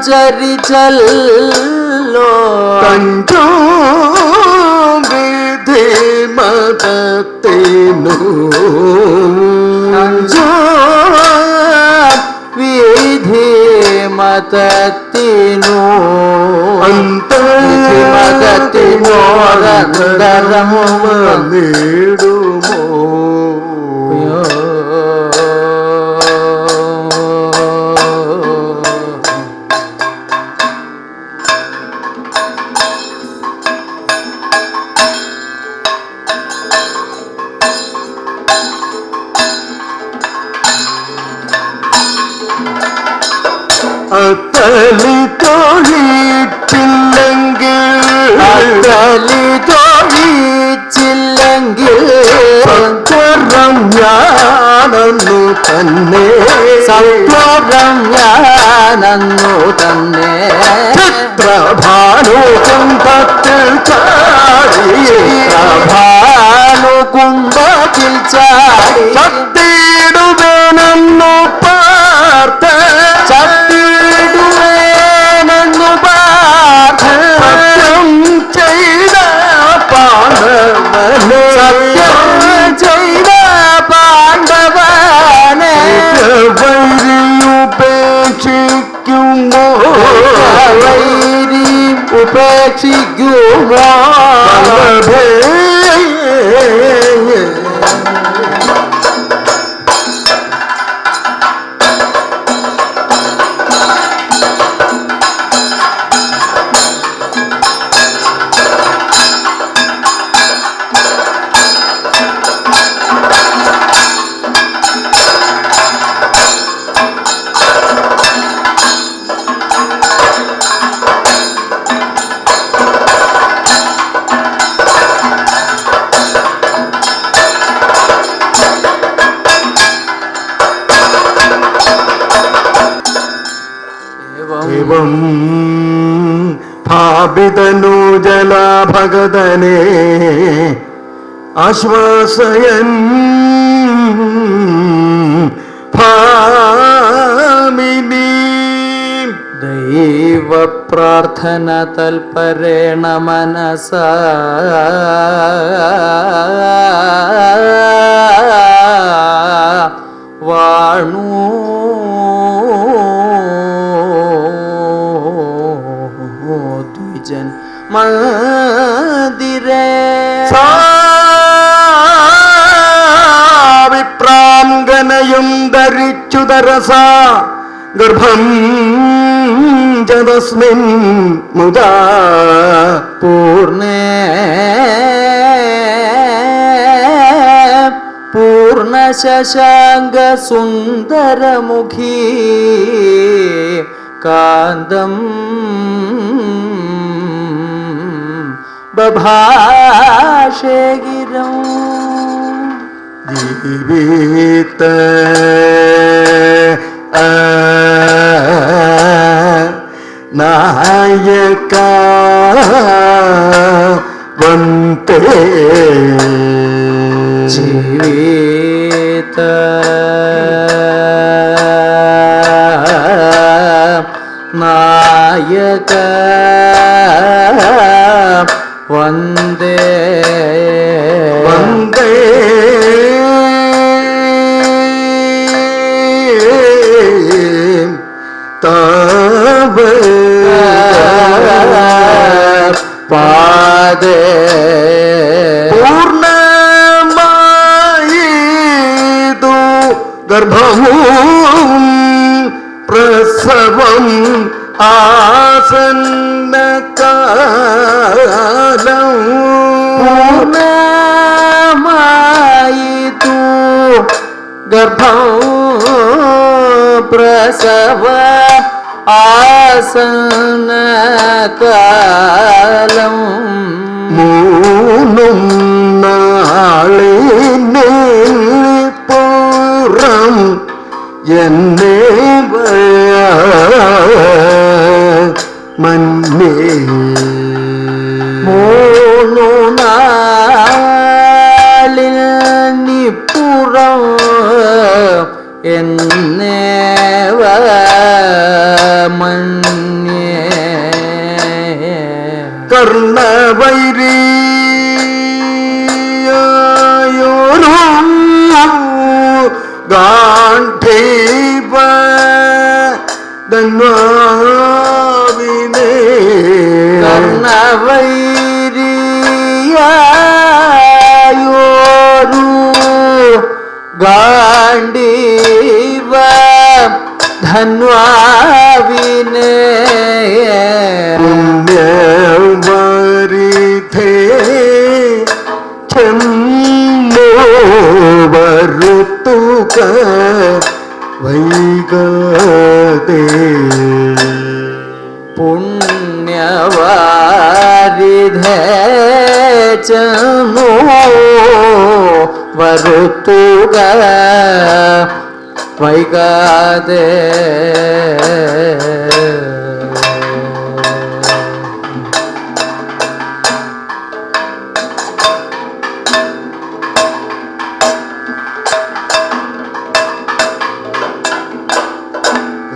ചരിച്ചല്ലോ തഞ്ചോ വിധി മതത്തിനു വിധി മതത്തിനോ മതത്തിനോ അന്തരമോ നേടുമോ അത്തലി തൊഴിച്ചില്ലെങ്കിൽ സത്വരം ഞാനന്നു തന്നെ സത്വരം ഞാനന്നു തന്നെ ചിത്രഭാനുകുംഭത്തിൽ ചാടി ഭാനുകുംഭത്തിൽ ചാടി ചത്തിടുവേനെന്നു പാർത്ത് ചത്തിടുവേനെന്നു പാർത്ത് സത്യം ചെയ്ത പാണ്ഡവനെ സത്യം ചെയ്ത പാണ്ഡവനെ വൈരിയുപേക്ഷിക്കുമോ വൈരി ഉപേക്ഷിക്കുമോ एवं भावितनु जला भगदने आश्वासयन् भामिनी ദൈവ പ്രാർത്ഥന തൽപരേണ മനസാ വാണു ദ്വിജൻ മന്ദിരേ വിപ്രാംഗനയും ധരിച്ചു തരസ ഗർഭം ജതസ്മിൻ മുദാ പൂർണേ പൂർണശശാങ്ക സുന്ദരമുഖീ കാന്തം ബഭാഷേ ഗിരം ജീവിത നായക വന്തേ ജീവിത നായക വന്ദേ വന്ദേ താവ പാദേ പൂർണ്ണമായിതു ഗർഭവും പ്രസവം ആസന്നകാലം പൂർണ്ണമായിതു ഗർഭം പ്രസവ ആസന്നകാലം മൂന്നും നാളിനെ പൂർവം എന്നെ മന്നേ കർണവൈരിയോരു ഗാന്ധീവ ധന്വാവിനെ കർണവൈരിയോരു ഗാണ്ഡീവ ധന്വാവിനെ പുണ്യവരിധേ ചെന്നോ വരുത്തുക വൈകാതെ പുണ്യവാരിധേ ചെന്നോ വരുത്തുക വൈകാതെ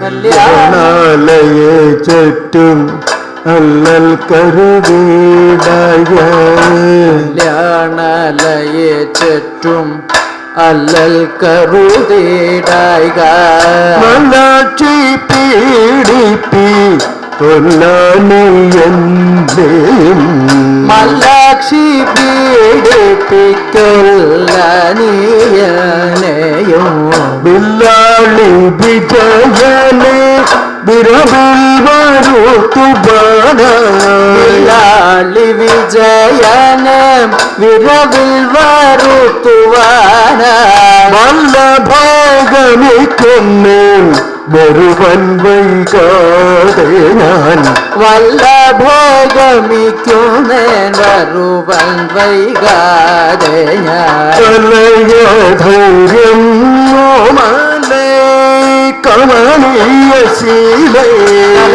കല്യാണാലയെ ചുറ്റും അല്ലൽ കരുതീടായ കല്യാണാലയെ ചുറ്റും അല്ലൽ കരുതീടായ മലാക്ഷി പീഡിപ്പി കൊല്ലാനെയും മല്ലാക്ഷി പീഡിപ്പിക്കൊല്ലനീയനെയും ബില്ലാളി വിജയനെ വിരവിൽ വരുത്തുവാന ബില്ലാളി വിജയനെ വിരവിൽ വരുത്തുവാന വല്ലഭാഗമിക്കുന്നേൻ വരുവൻ വൈകാതെ ഞാൻ വല്ലഭോഗമിക്കുന്നേൻ വരുവൻ വൈകാതെ ഞാൻ കലയധൈര്യം ഓമലേ കമനീയ ശീലേ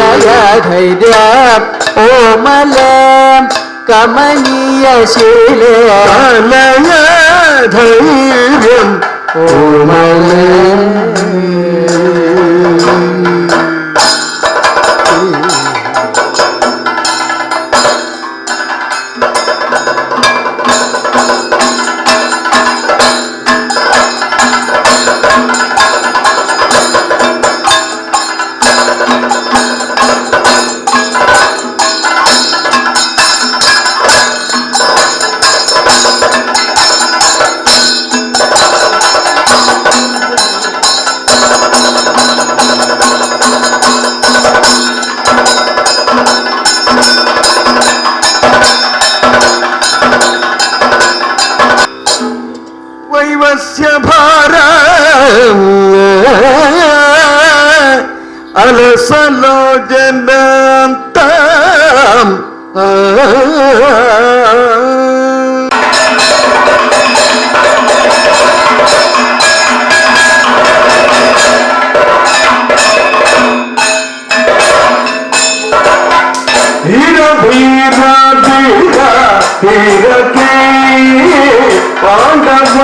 കലയധൈര്യം ഓമലേ കമനീയ ശീലേ കലയധൈര്യം ഓമലേ അലസലോചനാന്തം പാണ്ഡവ പാണ്ഡവ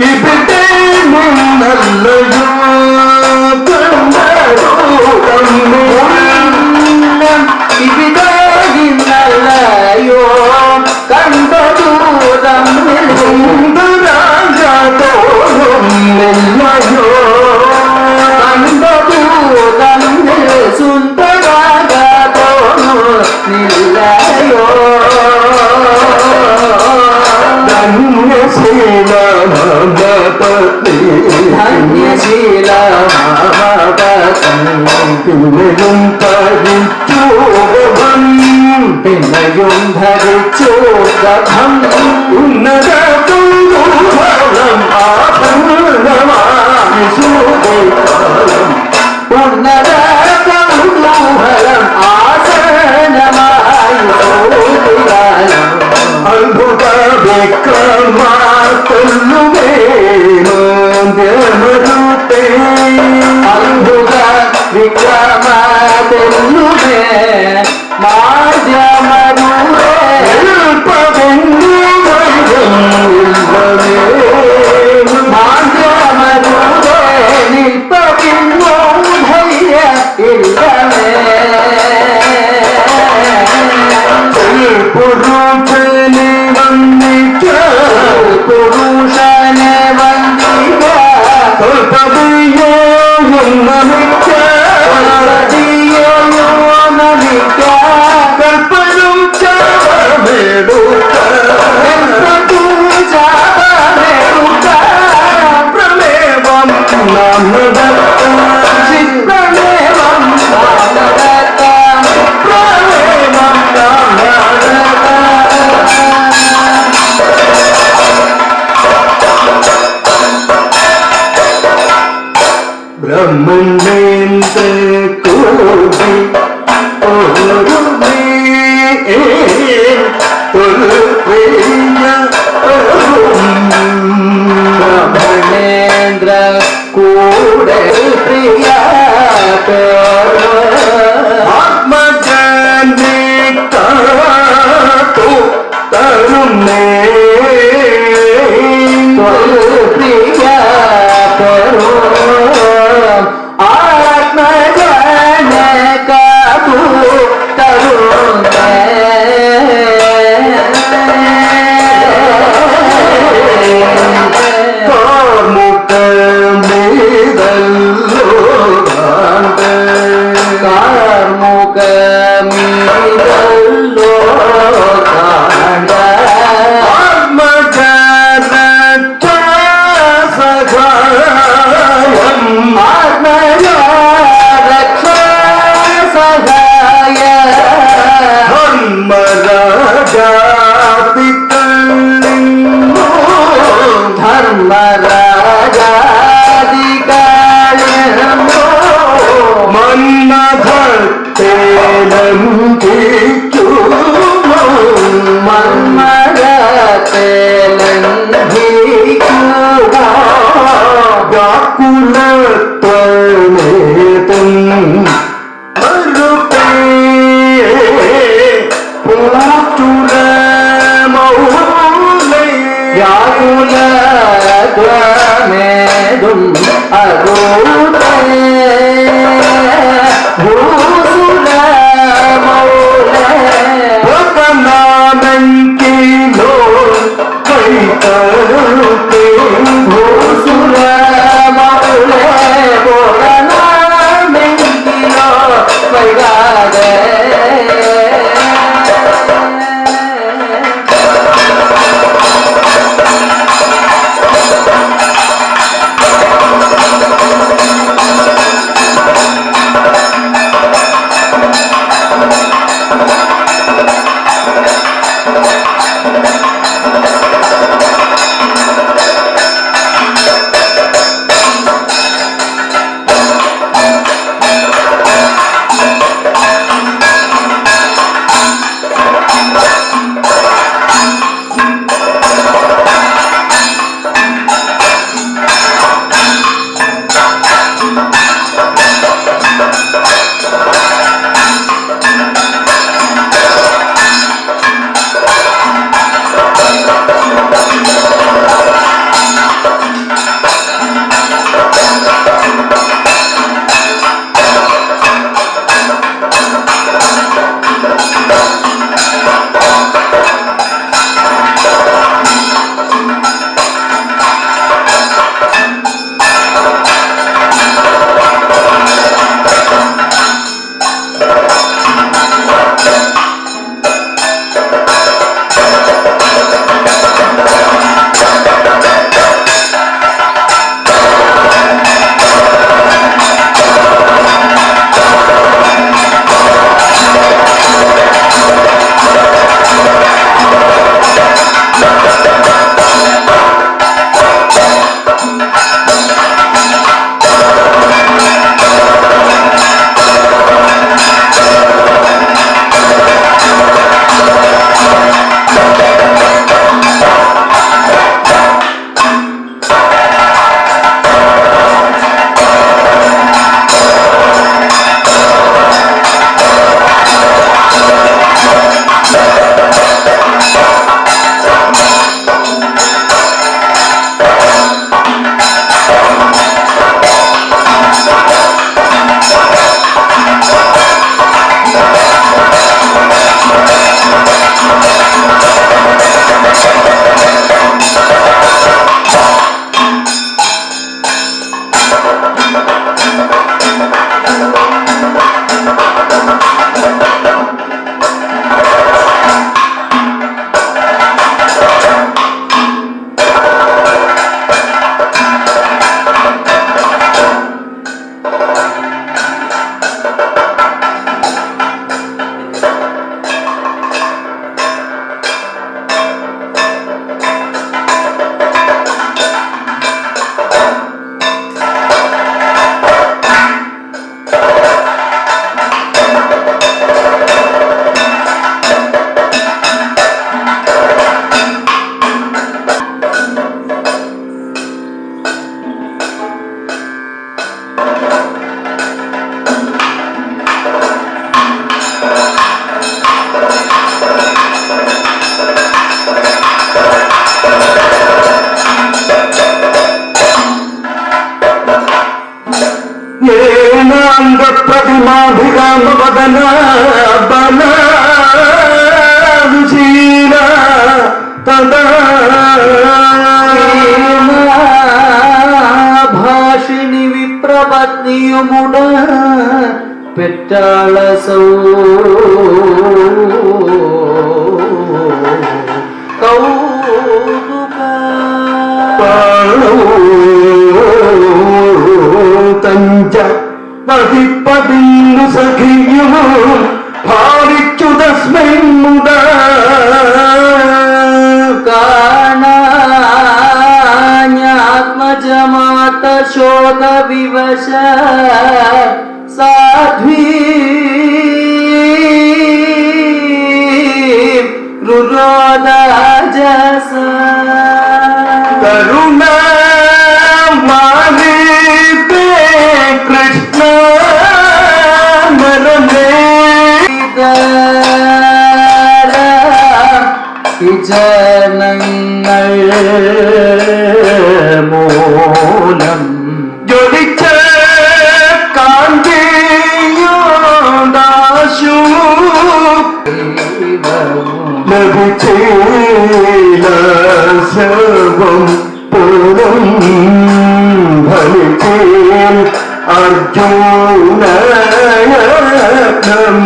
ഇവിടെ നിന്നല്ലയോ ഇവിടെയിന്നല്ലയോ കണ്ടതു തമ്മിൽ സുന്ദരാജോല്ലയോ കണ്ടതു തമ്മിൽ സുന്ദരാജോന്നില്ലയോ പിന്നെയും പരിച്ചോകം പിന്നെയും ധരിച്ചു ഗന്ധം ഉന്നത കുതൂഹലം ആസന്നമായി ഉന്നത കൗതൂഹലം ആസനമായി ಮಾಧ್ಯಮರುವೆ ನಿಲ್ಪವೆಂದು ಇಲ್ಲವೇ ಮಾಧ್ಯಮರುವೆ ನಿಲ್ಪವಿನ್ನೋ ಧೈರ್ಯ ಇಲ್ಲವೇ ಪುರುಷನೇ ವಂದಿಕ ಪುರುಷನೇ ವಂದಿಕ ಸ್ವಲ್ಪದೆಯೋ ನಮಿಕ ನಮಿಕ ಕಲ್ಪನು ಚಾಬೇಡುತ್ತ ಪ್ರಮೇವಂ ನಾಮದತ್ತ ಚಿತ್ರಮೇವಂ ನಾಮದತ್ತ ಪ್ರಮೇವಂ ನಾಮದತ್ತ ಬ್ರಹ್ಮಣ್ಯಂತ ಕೂಡಿ ಓರುಮೇ ಬ್ರಹ್ಮಣೇಂದ್ರ ಕೂಡ ಪ್ರಿಯ ಆತ್ಮಜನೆ ಕಾತು ತರುಣೇ ಪ್ರಿಯ ಕರೋ ಆತ್ಮಜನ ಕಾದು ಕಾಮುಕ ಮೇದಲ್ಲೋ ಗಾಂಧ ಕಾರ್ಮುಕ ಮೀದಲ್ಲೋ ಕಾಂಡ ಆತ್ಮಜನ ಸಗಾಯಂ ಆತ್ಮಜ ರಕ್ಷ ಸಹಾಯ ಧರ್ಮರಾಜಾತಿ ಕಳ್ಳಿಂಗೋ ಧರ್ಮರಾಜಾಧಿಕಾರಿಯೋ ಮನ್ಮಥತ್ತೇಲಂಕಿಚ್ಚು ಮನ್ಮಗತೆಲಂಘಿಕುವ ವ್ಯಾಕುಲತ್ವನೇತಂ ಮರುಪೇ ಪುಚುರ ಮೌಲೈ ವ್ಯಾಕುಲ ಧ್ವಮೇದುಂ ಅರೂಪೇ ಭೂಸುರ ಮೌ പ്രതിമാഭികാമവദന ബലശീല തദാ ഭാഷിണി വിപ്രപത്നിയുമുട പെറ്റാള സൗ തഞ്ച പതിപ്പതിന്നു സഖിയും ഭാവിച്ചു തസ്മൈ മുത കാണാത്മജമാത ശോക വിവശ സാധ്വീ രുരോദജസ കരുണ മാനിതേ കൃഷ്ണ മരമേ ജനങ്ങൾ മൂലം ജ്വലിച്ച കാന്തിയോദാശു ലഭിച്ചേല സർവം പൂർണ്ണം ഫലിച്ചേൽ അർജുനയത്നം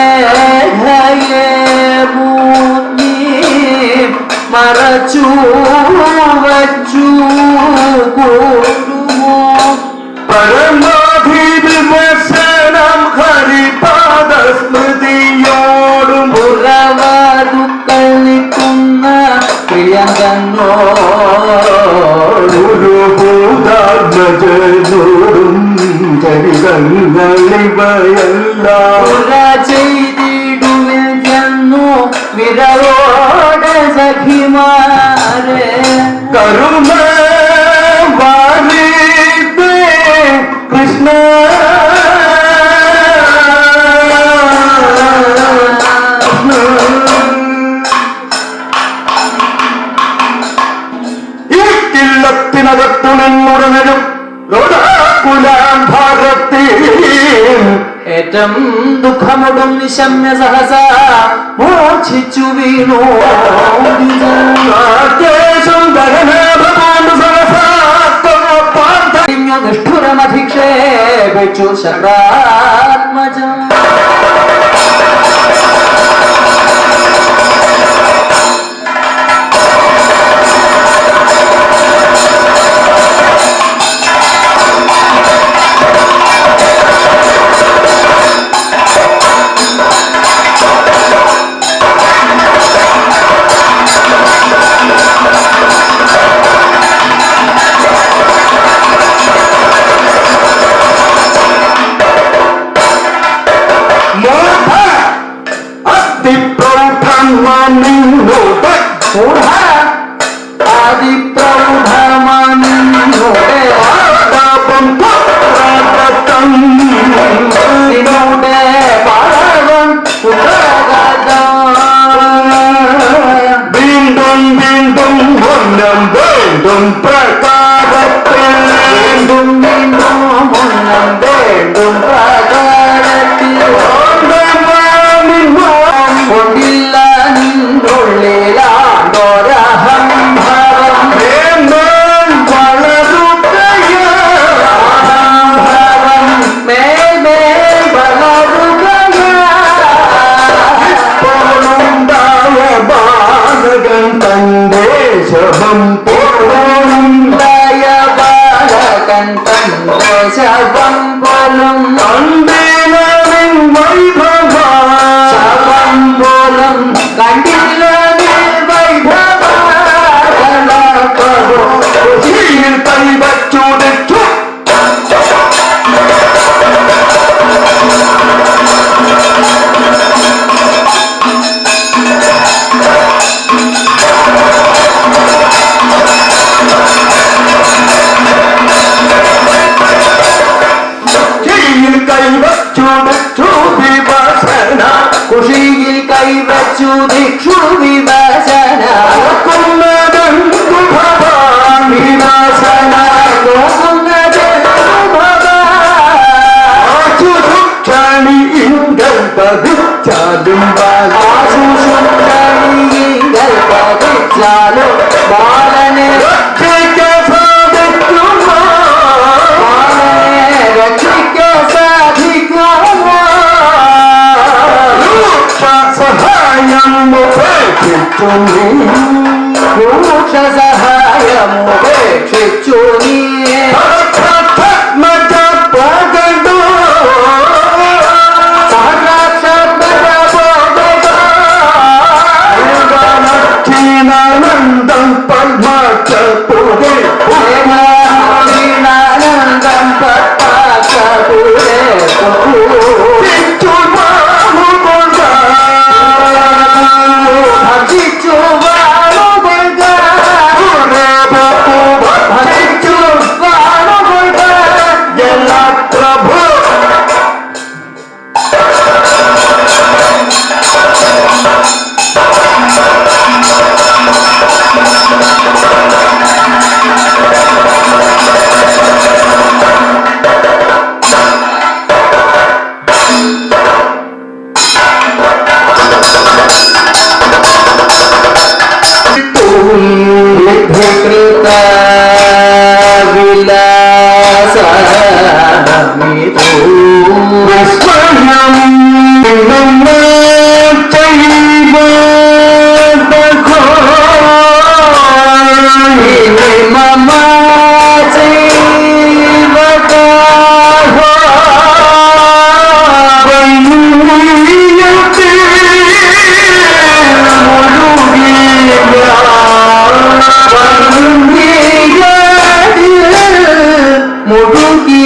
വരച്ചരേഖയെ മൂന്നി മറച്ചു വച്ചു കൂടുമോ പരമാധിവിമർശനം ഹരിപാദസ്മൃതിയോടും പുറവാതുക്കൾ നിൽക്കുന്ന പ്രിയങ്കോടുഭൂതാത്മജനോടും ചരിതങ്ങളിവയെല്ലാം പുര ചെയ്തിടുവിൽ ചെന്നു വിരവോടെ സഖിമാരെ കരുണ വാരിതേ കൃഷ്ണ ഈ കിള്ളത്തിനകത്തു നിന്നുടനും ലോടാകുലാം ഭാരതീ ഏറ്റം ദുഃഖമുടും നിശമ്യ സഹസ മൂർച്ഛിച്ചു വീണു നിഷ്ഠുരമധിക്ഷേപിച്ചു ശക്രാത്മജം വീണ്ടും വീണ്ടും മുന്നം വീണ്ടും പ്രകാരത്തിൽ വീണ്ടും വീണ്ടും മുന്നം വീണ്ടും പ്രകാരത്തിൽ കൊണ്ടില്ല നിന്നു ശവം പോലും കണ്ടിലനിൻ വൈഭവ ശവം പോലും കണ്ടില്ല വൈഭവ കുശിയിൽ കൈവച്ചുടിച്ചു കുഷിയിൽ കൈവച്ചു ദിക്ഷു വിവസന വിവസന പതിച്ചാലും ബാലനെ രക്ഷിക്കാൻ സാധിക്കുമോ സഹായമുപേക്ഷിച്ചു നീ ആനന്ദം പത്മചപുരേ ആനന്ദം പത്താചപുരേ ഭജിച്ചു വാഴുകൊള്ളുക ഭജിച്ചു വാഴുകൊള്ളുക പ്രഭു വികൃത വിലാസമിതു വിസ്മയം മമ മുടുകി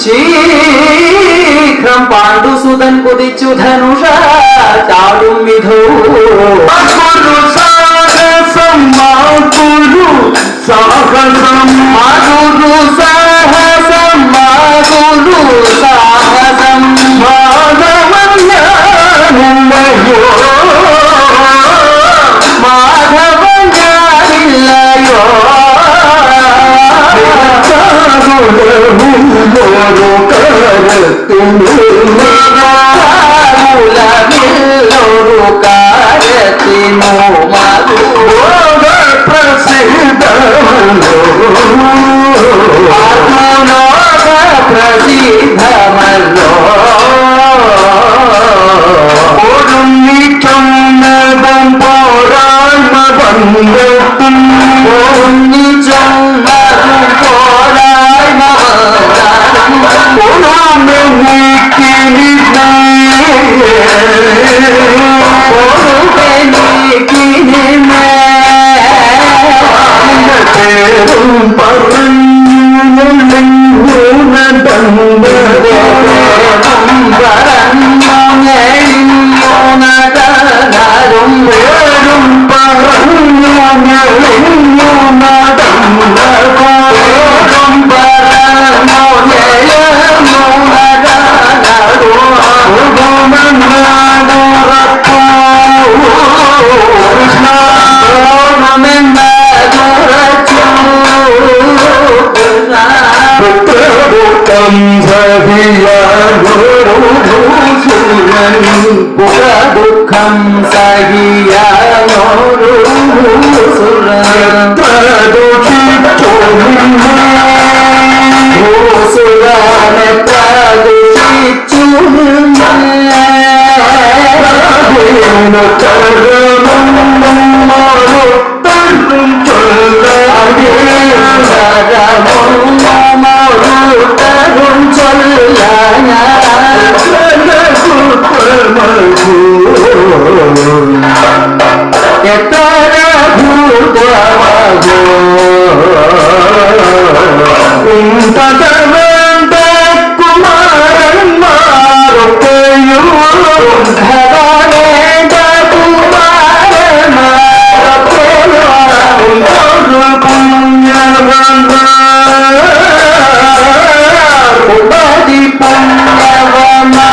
ശീഘ്രം പാണ്ഡുസുതൻ കുതിച്ചു ധനുഷ ചാടും വിധോ സാഹസം മാകുരു സാഹസം മാകുരു സാഹസം മാകുരു സാഹസം മാധവന്യോ മാധവൻ ഞാനില്ലയോ ഒരു മൂലമില്ലൊരു കാര്യത്തിനു മധുലോക പ്രസിദ്ധമല്ലോ പ്രസിദ്ധമല്ലോ ഒടുങ്ങിച്ചൊന്നതും പോരായ്മ ബന്ധത്തിൽ ഒന്നിച്ചൊന്നതും പോരായ്മ ദുഃഖം സഹിയാനോരു സുരനെ പ്രദുഷിച്ചു എത്ര ഭൂതമോ ഉണ്ടതവേണ്ട കുമാരന്മാരൊക്കെയും ഭഗവേണ്ട കുമാരന്മാരൊക്കെയും ഉപതി പുണ്യവമാ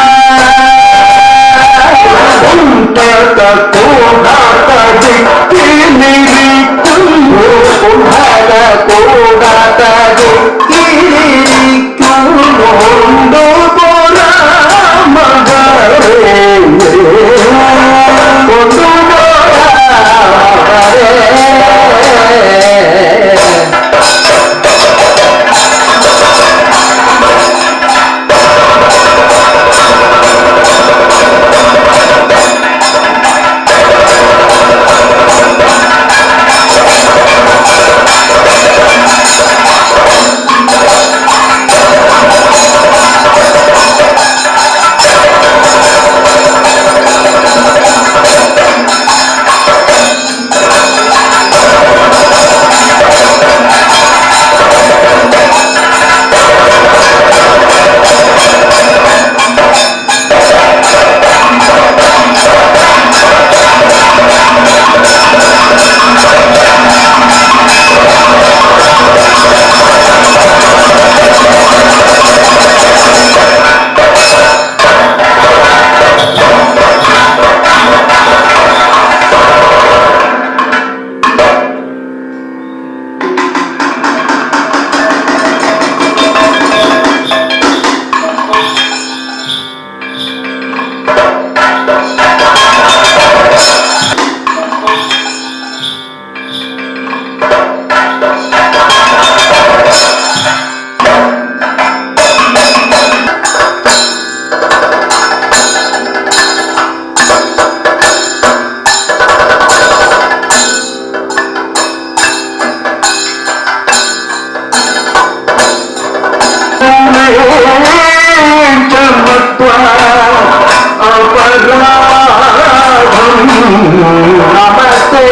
नमस्ते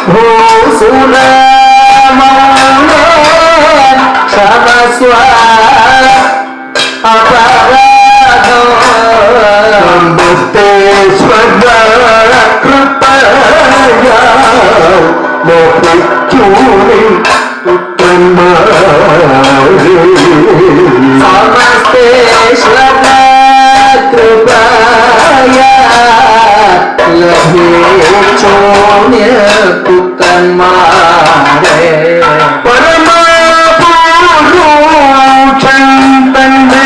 भूसुर क्षमस्व अपराध नमस्ते स्वर्ग कृपया मोहिचूरि नमस्ते श्रद्धा कृपया लभे चोन्य कुकन्मारे परम पुरुषं तन्ने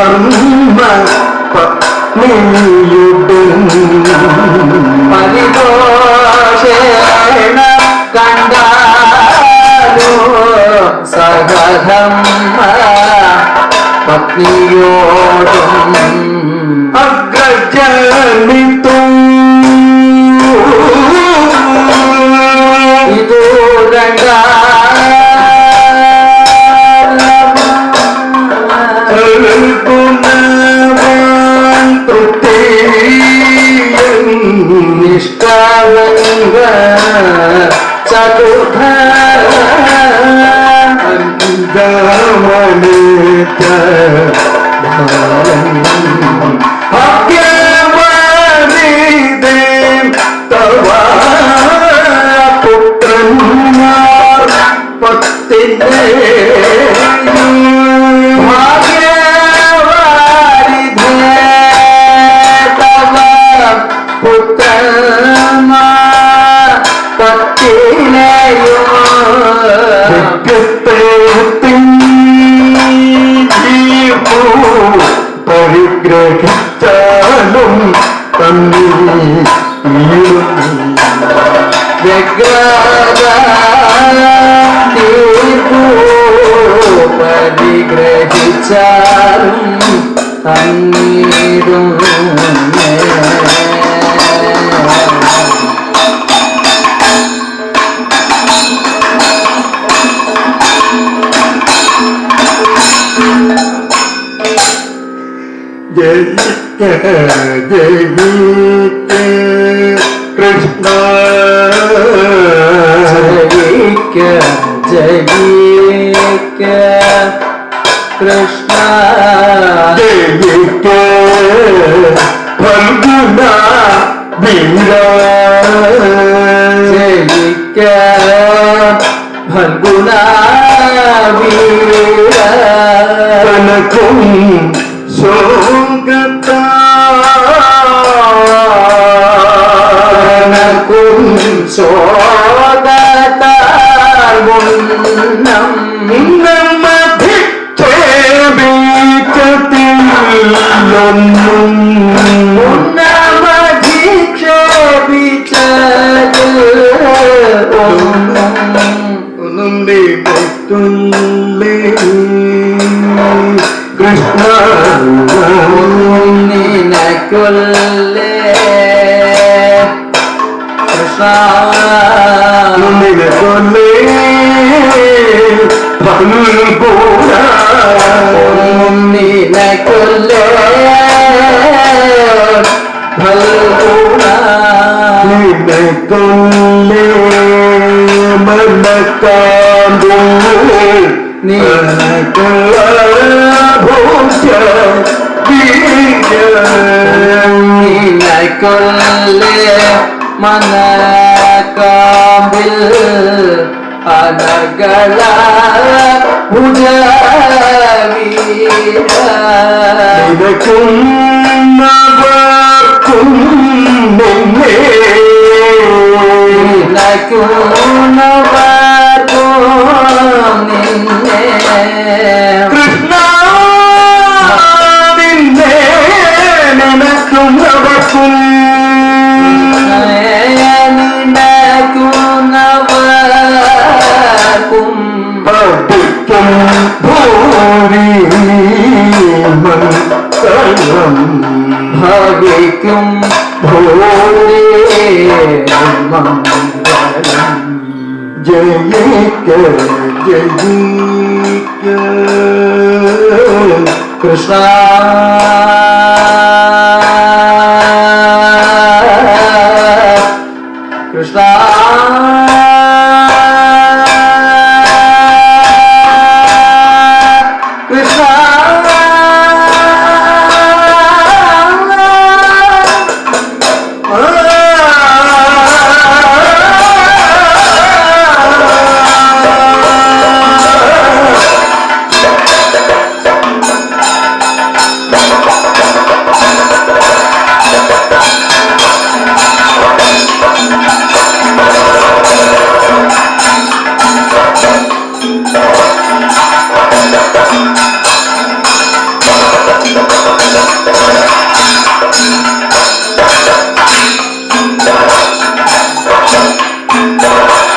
ധർമ്മ പത്നിയുടൻ പരിതോഷേണ കണ്ടാലോ സഹധർമ്മ പത്നിയോടും അഗ്രജനിതും ഇതു നിഷ്കളങ്ക ചതുർഭ ഗമനിത ഭാഗ്യവനിതേം തവ പുത്രന്മാർ പത്തിൻ്റെ പരിഗ്രഹിച്ചാലും തന്നി പരിഗ്രഹിച്ചാലും തന്നീടും ജയിക്ക കൃഷ്ണ ജയിക്ക ജയിക്ക കൃഷ്ണ ജയിക്ക ഫൽഗുന വീര ജയിക്ക ഫൽഗുന വീര തനക്കും ശോകത്താനക്കും ശോകത്താർഗുണം നമ്മധിക്ഷേപിച്ചതില്ലൊന്നും ഒന്നും നിലയ്ക്കുള്ളേ കൃഷ്ണ നിനക്കൊല്ലേ കൃഷ്ണ നിലകൊള്ളേ ഫൽഗുന നിനക്കൊല്ലേ ഫൽഗുന നിലകൊള്ളേ മനക്കാണ്ടും നിനക്കുള്ള ഭൂഷ്യ നിനക്കൊല്ലേ മനക്കാമ്പിൽ അനർഗള ഭുജവീര നിനക്കും നവർക്കും നിന്നെ നിനക്കുന്നവർക്കും നിന്നെ കൃഷ്ണ നിന്നെ നിനക്കും നവർക്കും നിനക്കുന്നവർക്കും പഠിക്കും ഭൂരി മംഗളം ഭവിക്കും ഭൂരി മംഗളം ജയിക്ക ജയിക്ക കൃഷ്ണ കൃഷ്ണ കൃഷ്ണ ും